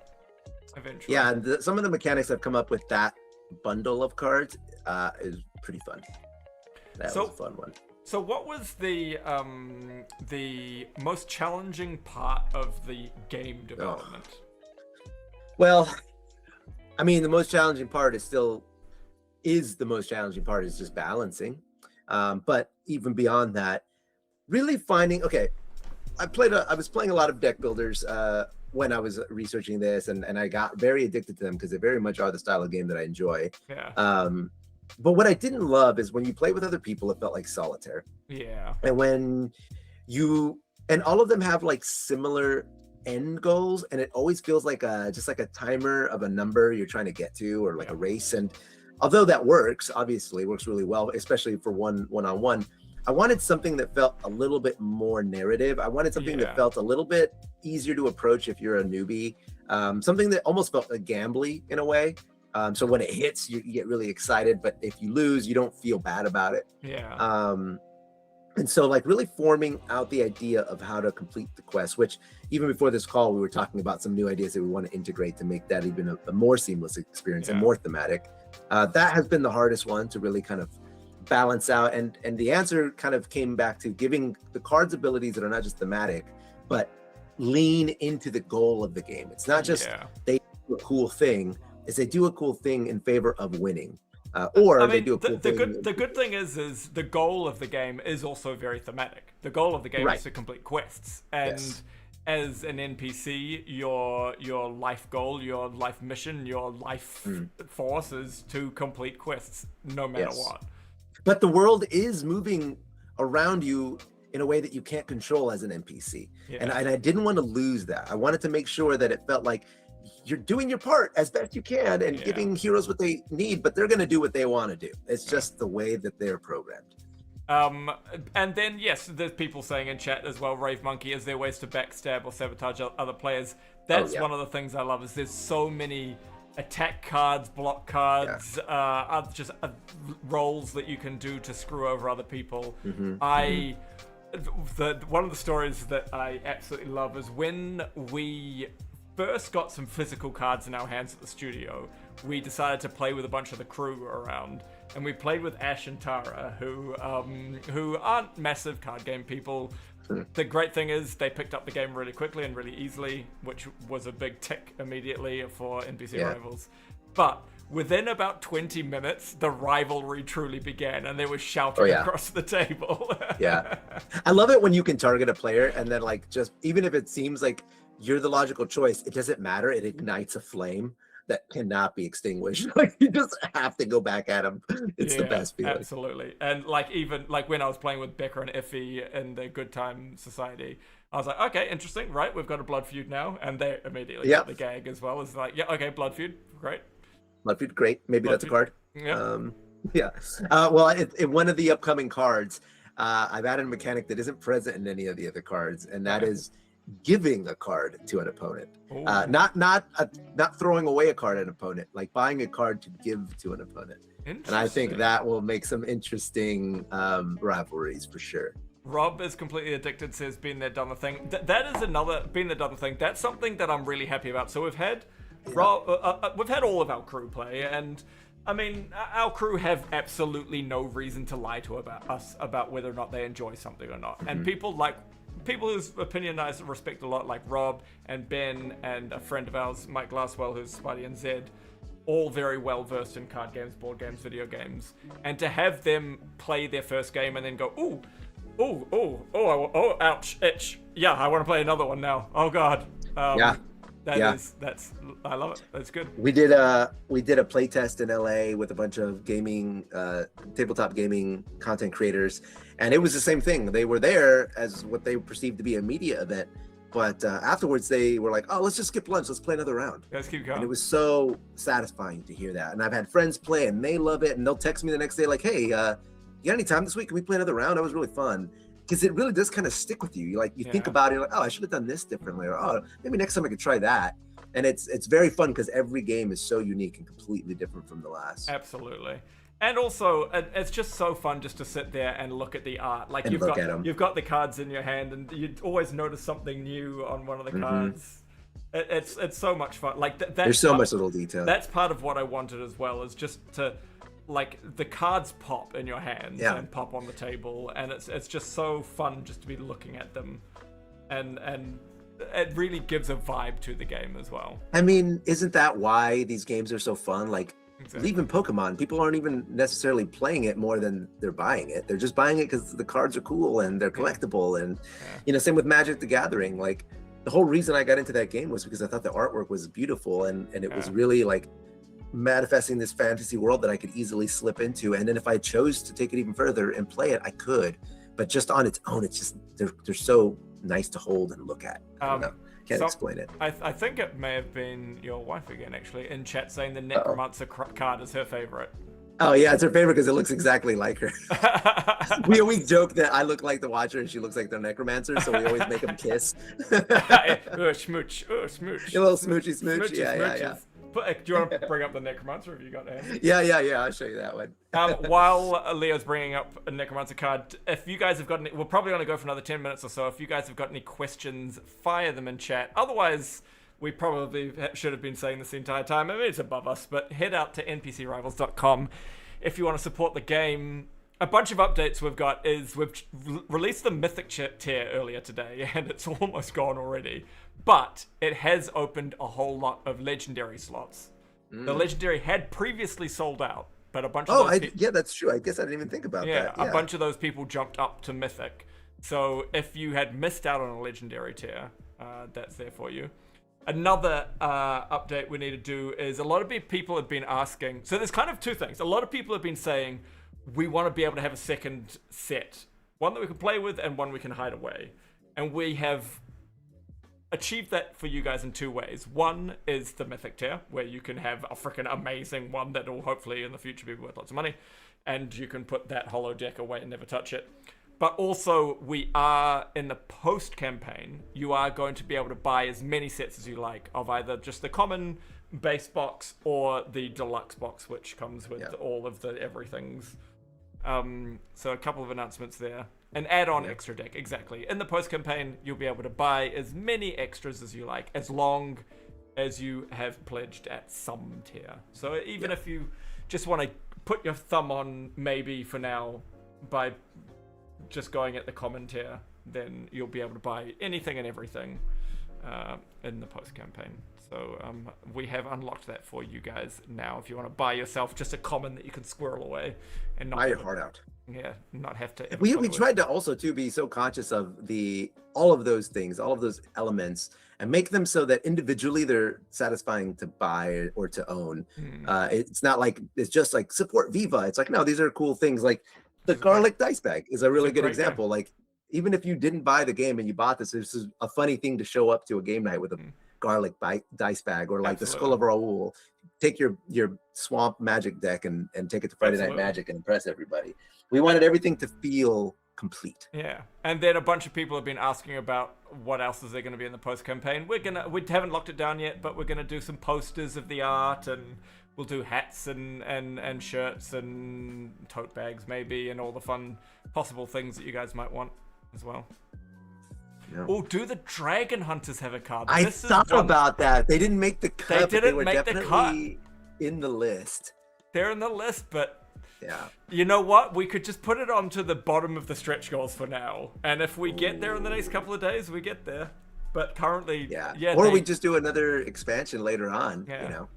Eventually. Yeah, and some of the mechanics I've come up with that bundle of cards is pretty fun. That was a fun one. So what was the most challenging part of the game development? Well, I mean, the most challenging part is just balancing. But even beyond that, really finding, I was playing a lot of deck builders when I was researching this, and I got very addicted to them because they very much are the style of game that I enjoy. Yeah. But what I didn't love is when you play with other people, it felt like solitaire. Yeah. And when and all of them have like similar end goals, and it always feels like just like a timer of a number you're trying to get to, or like a race. And although that works really well, especially for one-on-one, I wanted something that felt a little bit more narrative. I wanted something that felt a little bit easier to approach if you're a newbie. Something that almost felt like gambly in a way. So when it hits, you get really excited, but if you lose, you don't feel bad about it. Yeah. And so like really forming out the idea of how to complete the quest, which even before this call, we were talking about some new ideas that we want to integrate to make that even a more seamless experience and more thematic. That has been the hardest one to really kind of balance out. And the answer kind of came back to giving the cards abilities that are not just thematic, but lean into the goal of the game. It's not just they do a cool thing, it's they do a cool thing in favor of winning. They do a cool thing. The good thing is the goal of the game is also very thematic. The goal of the game is to complete quests. And as an NPC, your life goal, your life mission, your life force is to complete quests no matter what. But the world is moving around you in a way that you can't control as an NPC. And I didn't want to lose that. I wanted to make sure that it felt like you're doing your part as best you can and giving heroes what they need, but they're going to do what they want to do. It's just the way that they're programmed. And then, yes, there's people saying in chat as well, Rave Monkey, is there ways to backstab or sabotage other players? That's one of the things I love, is there's so many attack cards, block cards, roles that you can do to screw over other people. One of the stories that I absolutely love is when we first got some physical cards in our hands at the studio, we decided to play with a bunch of the crew around, and we played with Ash and Tara, who aren't massive card game people. The great thing is they picked up the game really quickly and really easily, which was a big tick immediately for NPC Rivals. But within about 20 minutes, the rivalry truly began, and there was shouting across the table. I love it when you can target a player and then like just, even if it seems like you're the logical choice. It doesn't matter. It ignites a flame that cannot be extinguished. Like you just have to go back at them. It's the best feeling. Absolutely. And like even like when I was playing with Becca and Iffy in the Good Time Society, I was like, okay, interesting, right? We've got a blood feud now, and they immediately got the gag as well. It's like, yeah, okay, blood feud, great. Blood feud, great. Maybe Blood that's feud. a card. Yeah. Well, in one of the upcoming cards, I've added a mechanic that isn't present in any of the other cards, and that is giving a card to an opponent. Not throwing away a card at an opponent, like buying a card to give to an opponent. And I think that will make some interesting rivalries for sure. Rob is completely addicted, says been there, done the thing. That is another been there, done the thing. That's something that I'm really happy about. So we've had we've had all of our crew play, and I mean, our crew have absolutely no reason to lie to us about whether or not they enjoy something or not. And people whose opinion I respect a lot, like Rob and Ben and a friend of ours, Mike Glasswell, who's Spidey and Zed, all very well versed in card games, board games, video games. And to have them play their first game and then go, ouch, itch. Yeah, I want to play another one now. Oh God. That's I love it. That's good. We did a play test in LA with a bunch of gaming tabletop gaming content creators, and it was the same thing. They were there as what they perceived to be a media event, but afterwards they were like, oh, let's just skip lunch, let's play another round. Let's keep going. And it was so satisfying to hear that. And I've had friends play and they love it, and they'll text me the next day like, hey, you got any time this week? Can we play another round? That was really fun. Because it really does kind of stick with you. You think about it, you're like, oh, I should have done this differently, or oh, maybe next time I could try that. And it's very fun because every game is so unique and completely different from the last. Absolutely. And also, it's just so fun just to sit there and look at the art. Like you've got the cards in your hand, and you always notice something new on one of the cards. It's so much fun. Like there's so much little detail. That's part of what I wanted as well, is just to, like, the cards pop in your hands and pop on the table, and it's just so fun just to be looking at them, and it really gives a vibe to the game as well. I mean, isn't that why these games are so fun? Like, even Pokemon, people aren't even necessarily playing it more than they're buying it. They're just buying it because the cards are cool and they're collectible. And same with Magic the Gathering. Like, the whole reason I got into that game was because I thought the artwork was beautiful, and it was really like manifesting this fantasy world that I could easily slip into. And then if I chose to take it even further and play it, I could. But just on its own, it's just they're so nice to hold and look at. I don't know. Can't explain it. I think it may have been your wife again, actually, in chat saying the Necromancer card is her favorite. Oh yeah, it's her favorite because it looks exactly like her. We always joke that I look like the Watcher and she looks like the Necromancer, so we always make them kiss. Smooch, smooch. A little smoochy smooch. Yeah. But, do you want to bring up the Necromancer? Have you got that? Yeah. I'll show you that one. While Leo's bringing up a Necromancer card, if you guys have got any, we'll probably only go for another 10 minutes or so. If you guys have got any questions, fire them in chat. Otherwise, we probably should have been saying this the entire time. I mean, it's above us, but head out to npcrivals.com if you want to support the game. A bunch of updates we've got is we've released the Mythic tier earlier today, and it's almost gone already. But it has opened a whole lot of Legendary slots. The Legendary had previously sold out, but a bunch of those that's true. I guess I didn't even think about that. A bunch of those people jumped up to Mythic. So if you had missed out on a Legendary tier, that's there for you. Another update we need to do is a lot of people have been asking. So there's kind of two things. A lot of people have been saying, we want to be able to have a second set. One that we can play with and one we can hide away. And we have achieved that for you guys in two ways. One is the Mythic tier, where you can have a freaking amazing one that will hopefully in the future be worth lots of money. And you can put that holo deck away and never touch it. But also, we are in the post-campaign, you are going to be able to buy as many sets as you like of either just the common base box or the deluxe box, which comes with all of the everythings. So a couple of announcements there. An add-on extra deck, exactly. In the post-campaign, you'll be able to buy as many extras as you like, as long as you have pledged at some tier. So even if you just want to put your thumb on maybe for now by just going at the common tier, then you'll be able to buy anything and everything. in the post campaign. So we have unlocked that for you guys now. If you want to buy yourself just a common that you can squirrel away and not Buy your heart out. Yeah, not have to. We tried to also too be so conscious of all of those things, all of those elements, and make them so that individually they're satisfying to buy or to own. It's not like it's just like support Viva. It's like, no, these are cool things. Like the garlic dice bag is a really good example. Like even if you didn't buy the game and you bought this is a funny thing to show up to a game night with a garlic dice bag, or like the Skull of Raoul. Take your swamp magic deck and take it to Friday Night Magic and impress everybody. We wanted everything to feel complete. Yeah, and then a bunch of people have been asking about what else is there going to be in the post campaign. We haven't locked it down yet, but we're going to do some posters of the art, and we'll do hats and shirts and tote bags maybe, and all the fun possible things that you guys might want as well. Yeah. Oh, do the Dragon Hunters have a card? I thought about that. They didn't make the cut. They were make the cut. In the list. They're in the list, but yeah. You know what? We could just put it onto the bottom of the stretch goals for now. And if we get there in the next couple of days, we get there. But currently, yeah. Or we just do another expansion later on, you know.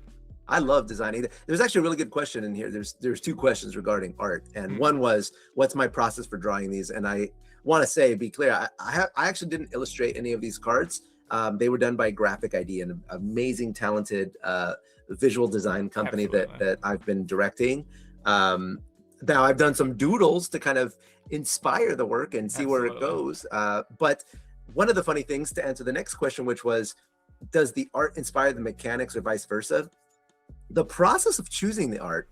I love designing. There's actually a really good question in here. There's two questions regarding art. And one was, what's my process for drawing these? And I want to say, be clear, I actually didn't illustrate any of these cards. They were done by Graphic ID, an amazing, talented visual design company that I've been directing. Now I've done some doodles to kind of inspire the work and see where it goes. But one of the funny things, to answer the next question, which was, does the art inspire the mechanics or vice versa? The process of choosing the art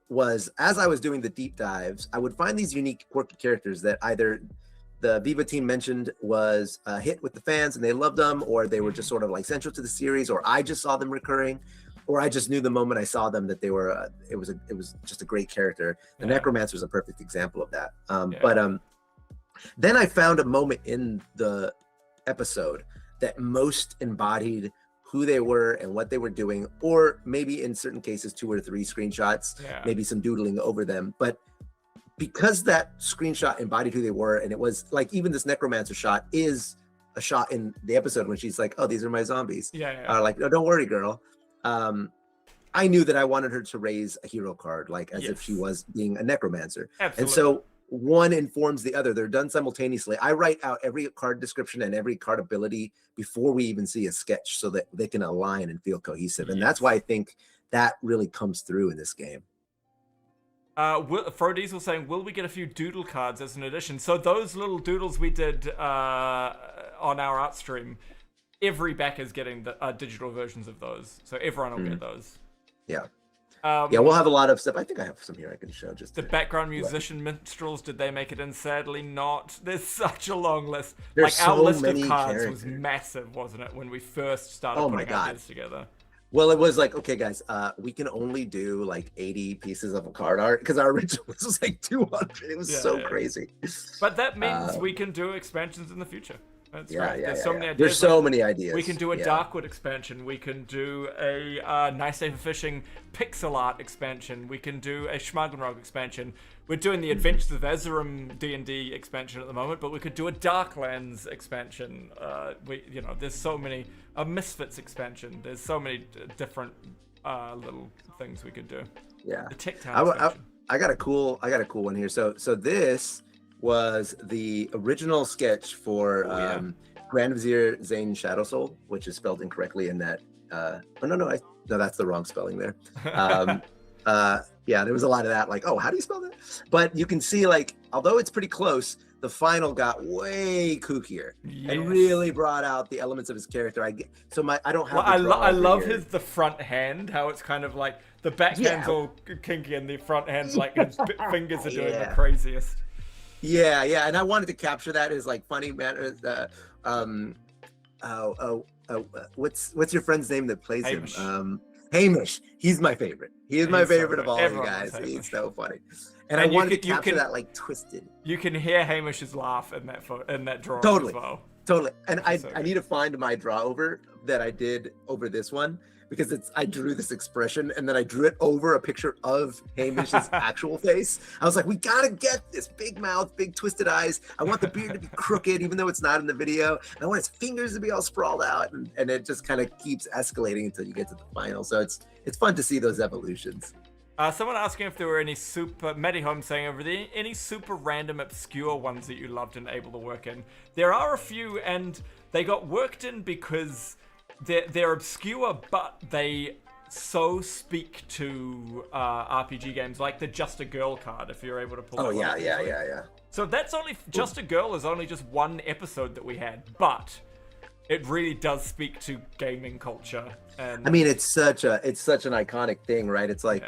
was, as I was doing the deep dives, I would find these unique quirky characters that either the Viva team mentioned was a hit with the fans and they loved them, or they were just sort of like central to the series, or I just saw them recurring, or I just knew the moment I saw them that they were it was just a great character. The Necromancer is a perfect example of that. But then I found a moment in the episode that most embodied who they were and what they were doing, or maybe in certain cases 2 or 3 screenshots, maybe some doodling over them. But because that screenshot embodied who they were, and it was like, even this Necromancer shot is a shot in the episode when she's like, oh, these are my zombies. Like, no, don't worry, girl. I knew that I wanted her to raise a hero card, like as if she was being a necromancer. Absolutely. And so one informs the other. They're done simultaneously. I write out every card description and every card ability before we even see a sketch, so that they can align and feel cohesive. And that's why I think that really comes through in this game. Fro Diesel saying, will we get a few doodle cards as an addition? So those little doodles we did on our art stream, every backer's getting the digital versions of those. So everyone will get those. Yeah. We'll have a lot of stuff. I think I have some here I can show. Just the background musician minstrels, did they make it in? Sadly not. There's such a long list. There's like our so list many of cards characters. was massive, wasn't it, when we first started putting our ideas together? Well, it was like, okay, guys, we can only do like 80 pieces of card art because our original list was like 200. It was crazy. But that means we can do expansions in the future. That's right. There's so many ideas. There's so many ideas. We can do a Darkwood expansion. We can do a Nice Day for Fishing pixel art expansion. We can do a Schmagenrog expansion. We're doing the Adventures of Azerim D&D expansion at the moment, but we could do a Darklands expansion. There's so many. A Misfits expansion. There's so many different little things we could do. Yeah. The Tech Town expansion. I got a cool one here. So this was the original sketch for Grand Vizier Zane Shadowsoul, which is spelled incorrectly in that. No, that's the wrong spelling there. There was a lot of that, like, oh, how do you spell that? But you can see, like, although it's pretty close, the final got way kookier and really brought out the elements of his character. I don't have. I love the front hand, how it's kind of like the back hand's all kinky and the front hand's like his fingers are doing the craziest. Yeah, and I wanted to capture that as like funny man. What's your friend's name that plays Hamish. him? Hamish. He's my favorite. He is my favorite of all you guys. He's so funny. And I wanted to capture that like twisted. You can hear Hamish's laugh in that drawing as well. Totally. And I need to find my draw over that I did over this one, because I drew this expression and then I drew it over a picture of Hamish's actual face. I was like, we gotta get this big mouth, big twisted eyes. I want the beard to be crooked, even though it's not in the video. I want his fingers to be all sprawled out, and it just kind of keeps escalating until you get to the final. So it's fun to see those evolutions. Someone asking if there were any Matty Holmes saying over there, any super random obscure ones that you loved and able to work in. There are a few, and they got worked in because they're obscure, but they so speak to RPG games, like the Just a Girl card, if you're able to pull that one up. Yeah. So that's only, Just a Girl is only just one episode that we had, but it really does speak to gaming culture. And I mean, it's such an iconic thing, right? It's like,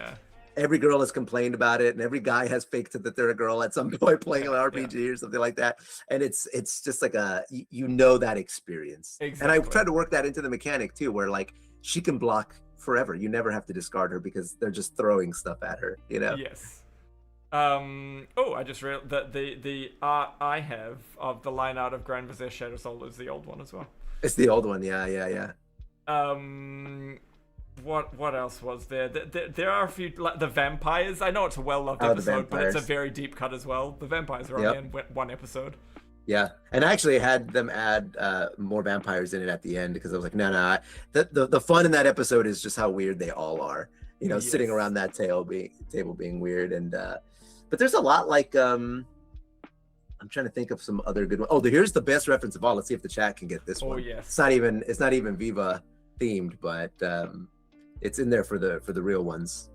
every girl has complained about it, and every guy has faked it that they're a girl at some point playing an RPG or something like that. And it's just like that experience. Exactly. And I've tried to work that into the mechanic too, where like she can block forever. You never have to discard her because they're just throwing stuff at her, you know? Yes. I just realized that the art I have of the line art of Grand Vizier Shadow Soul is the old one as well. It's the old one, yeah. What else was there? There are a few, like the vampires. I know it's a well-loved episode, but it's a very deep cut as well. The vampires are only in one episode. Yeah, and I actually had them add more vampires in it at the end because I was like, no. The fun in that episode is just how weird they all are. You know, sitting around that table being weird, and but there's a lot like I'm trying to think of some other good one. Oh, here's the best reference of all. Let's see if the chat can get this one. Oh yes. It's not even Viva themed, but it's in there for the real ones.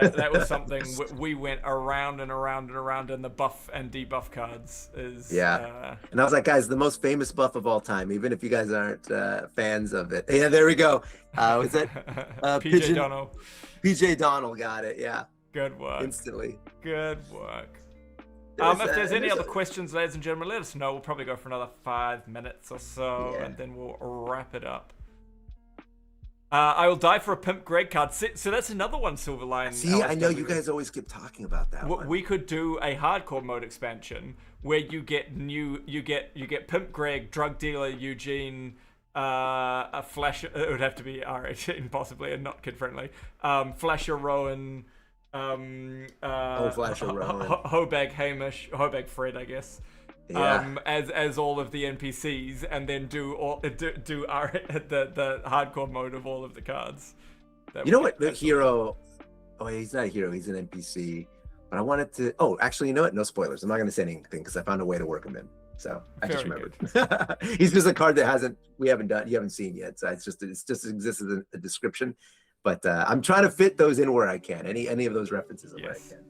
That was something we went around and around and around in the buff and debuff cards. And I was like, guys, the most famous buff of all time, even if you guys aren't fans of it. Yeah, there we go. Was it PJ Donnell? PJ Donnell got it. Yeah. Good work. Instantly. Good work. If there's any other questions, ladies and gentlemen, let us know. We'll probably go for another 5 minutes or so, and then we'll wrap it up. I will die for a Pimp Greg card. So that's another one, Silverline. See, I know you guys always keep talking about that one. We could do a hardcore mode expansion where you get Pimp Greg, Drug Dealer Eugene, a Flash. It would have to be R18 possibly and not kid friendly. Flasher Rowan. Flasher Rowan. Hobag Hamish, Hobag Fred, I guess. Yeah. As all of the NPCs, and then do the hardcore mode of all of the cards. You know what? The hero. Oh, he's not a hero. He's an NPC. But I wanted to. Oh, actually, you know what? No spoilers. I'm not going to say anything because I found a way to work him in. So I just remembered. He's just a card that you haven't seen yet. So it just exists as a description. But I'm trying to fit those in where I can. Any of those references where I can.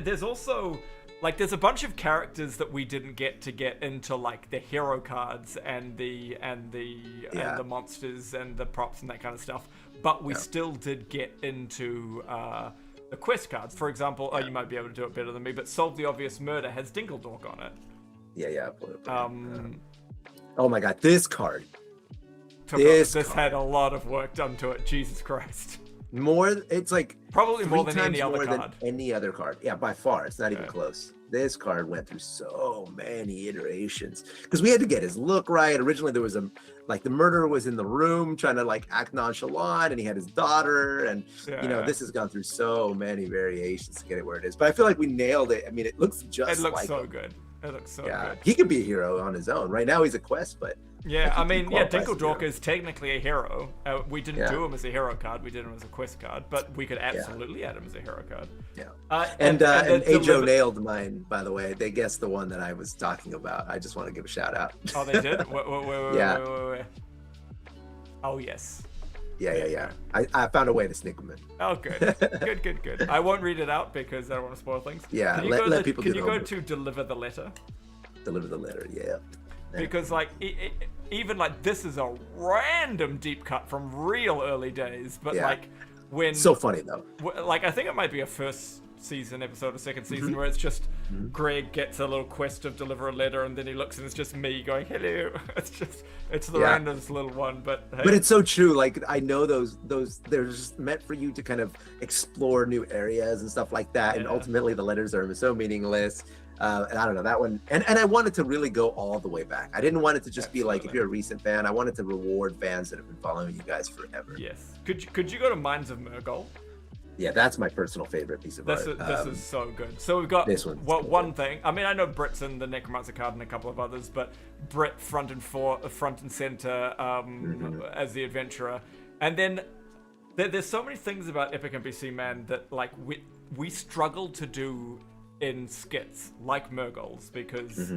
There's also. Like, there's a bunch of characters that we didn't get into, like the hero cards and the monsters and the props and that kind of stuff. But we still did get into the quest cards. For example, you might be able to do it better than me, but Solve the Obvious Murder has Dingledork on it. Yeah. Oh my God, this card. This had a lot of work done to it. Jesus Christ. It's like probably more than any other card. Any other card. Yeah, by far. It's not even close. This card went through so many iterations because we had to get his look right. Originally, there was the murderer was in the room trying to like act nonchalant, and he had his daughter, and this has gone through so many variations to get it where it is. But I feel like we nailed it. I mean, it looks just. It looks so good. It looks so good. He could be a hero on his own. Right now, he's a quest, but. Yeah, I mean, Dingledork is technically a hero. We didn't do him as a hero card. We did him as a quest card, but we could absolutely add him as a hero card. Yeah. And Ajo nailed mine, by the way. They guessed the one that I was talking about. I just want to give a shout out. Oh, they did? Wait. Oh, yes. Yeah. I found a way to sneak them in. Oh, good. Good. I won't read it out because I don't want to spoil things. Yeah, let people do Can you go to Deliver the Letter? Deliver the Letter, yeah. Because like even like this is a random deep cut from real early days, but like when so funny though. Like I think it might be a first season episode or second season where it's just Greg gets a little quest of deliver a letter, and then he looks and it's just me going hello. It's the randomest little one, but hey. But it's so true. Like I know those they're just meant for you to kind of explore new areas and stuff like that, and ultimately the letters are so meaningless. And I don't know that one, and I wanted to really go all the way back. I didn't want it to just be like, if you're a recent fan, I wanted to reward fans that have been following you guys forever. Yes. Could you go to Mines of Murgol? Yeah, that's my personal favorite piece of art. This is so good. So we've got this one thing. I mean, I know Brit's in the Necromancer card and a couple of others, but Brit front and center as the adventurer, and then there's so many things about Epic NPC, man, that like we struggle to do in skits like Murgol's because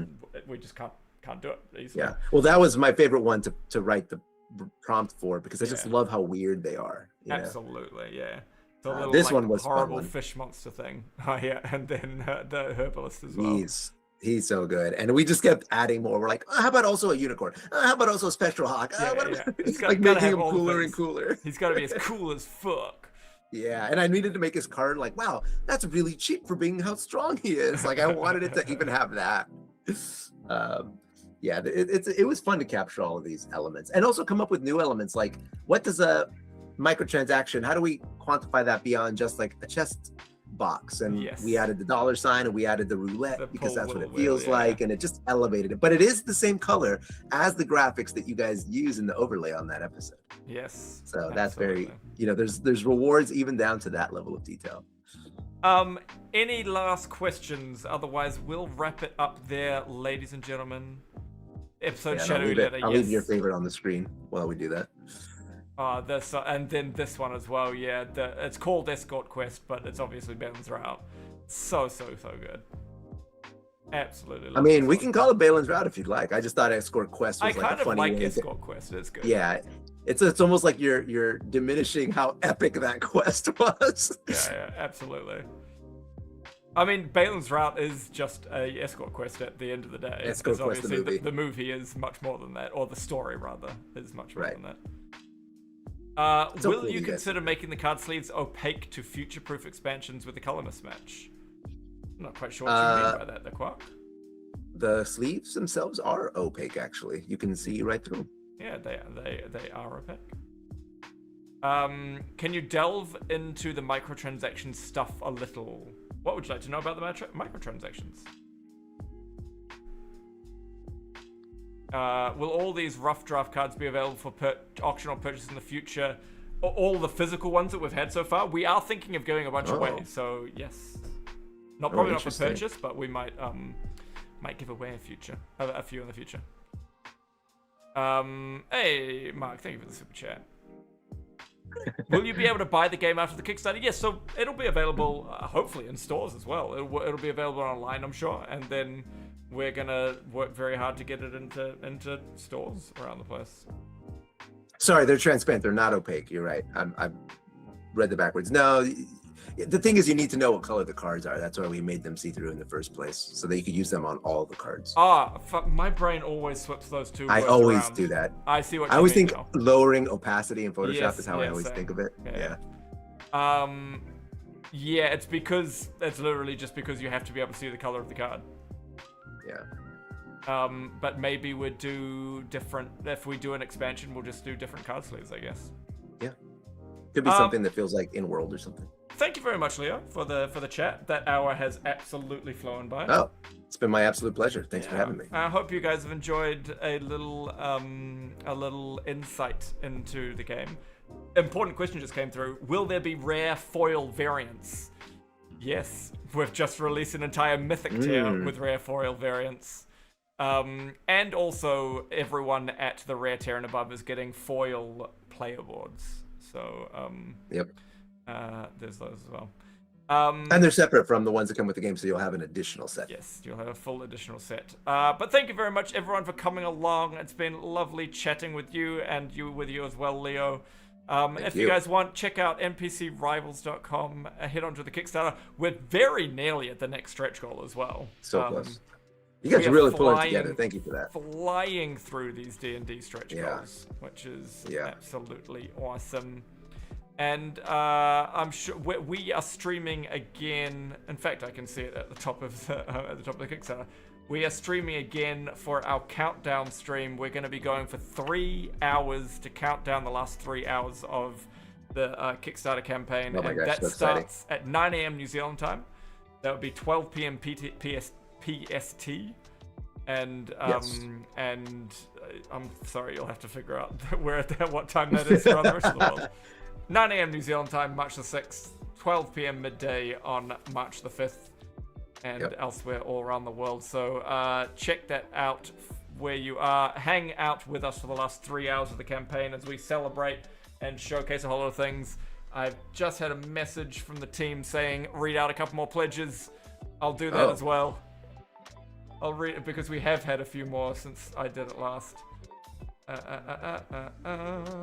we just can't do it easily. Yeah. Well, that was my favorite one to write the prompt for, because I just love how weird they are. Absolutely, yeah. Little, this like, one was horrible fun fish monster thing. Oh yeah, and then the herbalist as well. He's so good, and we just kept adding more. We're like, how about also a unicorn? How about also a spectral hawk? He's like making him cooler and cooler. He's got to be as cool as fuck. Yeah, and I needed to make his card like, wow, that's really cheap for being how strong he is. Like, I wanted it to even have that. Yeah, it was fun to capture all of these elements and also come up with new elements. Like, what does a microtransaction, how do we quantify that beyond just like a chest box? And we added the $ and we added the roulette because that's what it feels like, and it just elevated it. But it is the same color as the graphics that you guys use in the overlay on that episode. Yes. So that's very, there's rewards even down to that level of detail. Any last questions? Otherwise, we'll wrap it up there, ladies and gentlemen. Episode Shadow Letter. I'll leave your favorite on the screen while we do that. This and then this one as well. Yeah, it's called Escort Quest, but it's obviously Balin's Route. So good. Absolutely. I mean, we can call it Balin's Route if you'd like. I just thought Escort Quest was like a funny way. Escort Quest. It's good. Yeah, it's almost like you're diminishing how epic that quest was. Yeah, absolutely. I mean, Balin's Route is just a escort quest at the end of the day. Escort Quest, obviously the movie is much more than that, or the story rather is much more than that. Will you consider making the card sleeves opaque to future-proof expansions with the color mismatch? I'm not quite sure what you mean by that, the Quark. The sleeves themselves are opaque, actually. You can see right through them. Yeah, they are opaque. Can you delve into the microtransaction stuff a little? What would you like to know about the microtransactions? Will all these rough draft cards be available for auction or purchase in the future? All the physical ones that we've had so far? We are thinking of going a bunch of ways, so yes. Probably not for purchase, but we might give away a few in the future. Hey, Mark, thank you for the super chat. Will you be able to buy the game after the Kickstarter? Yes, so it'll be available, hopefully, in stores as well. It'll be available online, I'm sure, and then we're gonna work very hard to get it into stores around the place. Sorry, they're transparent. They're not opaque. You're right. I've read the backwards. No, the thing is, you need to know what color the cards are. That's why we made them see-through in the first place, so that you could use them on all the cards. My brain always flips those two. I always do that. I see what you I always mean think now. lowering opacity in Photoshop is how I always think of it. Yeah. Yeah, it's literally just because you have to be able to see the color of the card. Yeah. But maybe we'd do different. If we do an expansion, we'll just do different card sleeves, I guess. Yeah. Could be something that feels like in-world or something. Thank you very much, Leo, for the chat. That hour has absolutely flown by. Oh, it's been my absolute pleasure. Thanks for having me. I hope you guys have enjoyed a little insight into the game. Important question just came through. Will there be rare foil variants? Yes, we've just released an entire Mythic tier with rare foil variants. And also, everyone at the rare tier and above is getting foil player boards. So, there's those as well. And they're separate from the ones that come with the game, so you'll have an additional set. Yes, you'll have a full additional set. But thank you very much, everyone, for coming along. It's been lovely chatting with you, and with you as well, Leo. If you guys want, check out npcrivals.com. Head on to the Kickstarter. We're very nearly at the next stretch goal as well. So close. You guys are really pulling it together. Thank you for that. Flying through these D&D stretch goals, which is absolutely awesome. And I'm sure we are streaming again. In fact, I can see it at the top of the Kickstarter. We are streaming again for our countdown stream. We're going to be going for 3 hours to count down the last 3 hours of the Kickstarter campaign. Oh my gosh, that starts at 9 a.m. New Zealand time. That would be 12 p.m. PST. And Yes. I'm sorry, you'll have to figure out what time that is around the rest of the world. 9 a.m. New Zealand time, March the 6th, 12 p.m. midday on March the 5th, and elsewhere all around the world. So check that out where you are. Hang out with us for the last 3 hours of the campaign as we celebrate and showcase a whole lot of things. I've just had a message from the team saying read out a couple more pledges. I'll do that as well. I'll read it because we have had a few more since I did it last.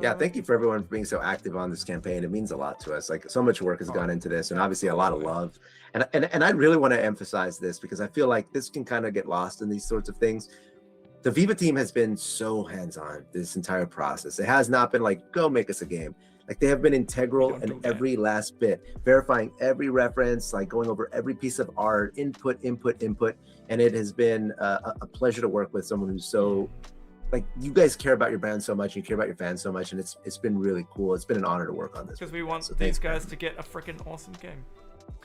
Yeah, thank you for everyone for being so active on this campaign. It means a lot to us. Like, so much work has gone into this, and obviously a lot of love. And I really want to emphasize this because I feel like this can kind of get lost in these sorts of things. The Viva team has been so hands-on this entire process. It has not been like, go make us a game. Like, they have been integral in every last bit, verifying every reference, like going over every piece of art, input. And it has been a pleasure to work with someone who's so, like, you guys care about your brand so much, you care about your fans so much, and it's been really cool. It's been an honor to work on this. Because we want these guys to get a freaking awesome game.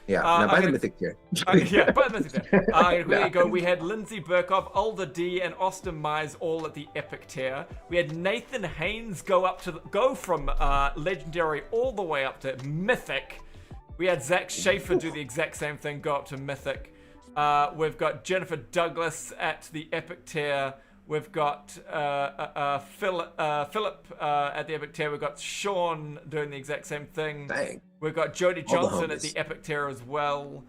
Yeah, now buy the Mythic tier. Yeah, buy the Mythic tier. Here you go. We had Lindsay Burkhoff, Alder D, and Austin Mize all at the Epic tier. We had Nathan Haynes go from Legendary all the way up to Mythic. We had Zach Schaefer do the exact same thing, go up to Mythic. We've got Jennifer Douglas at the Epic tier. We've got Philip at the Epic tier. We've got Sean doing the exact same thing. Dang. We've got Jodie Johnson at the Epic tier as well.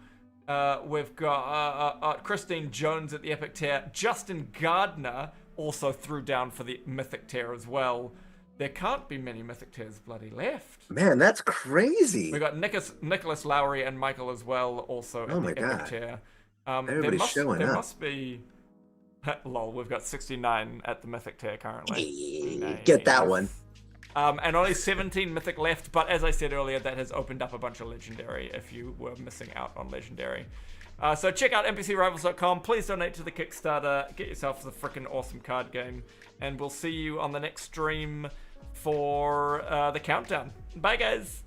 We've got Christine Jones at the Epic tier. Justin Gardner also threw down for the Mythic tier as well. There can't be many Mythic tiers bloody left. Man, that's crazy. We got Nicholas Lowry and Michael as well, also at the Epic tier. Everybody's showing up. There must be... Lol, we've got 69 at the Mythic tier currently. Nice. Get that one. And only 17 Mythic left, but as I said earlier, that has opened up a bunch of Legendary if you were missing out on Legendary. So check out NPCRivals.com. Please donate to the Kickstarter. Get yourself the freaking awesome card game. And we'll see you on the next stream for the countdown. Bye, guys.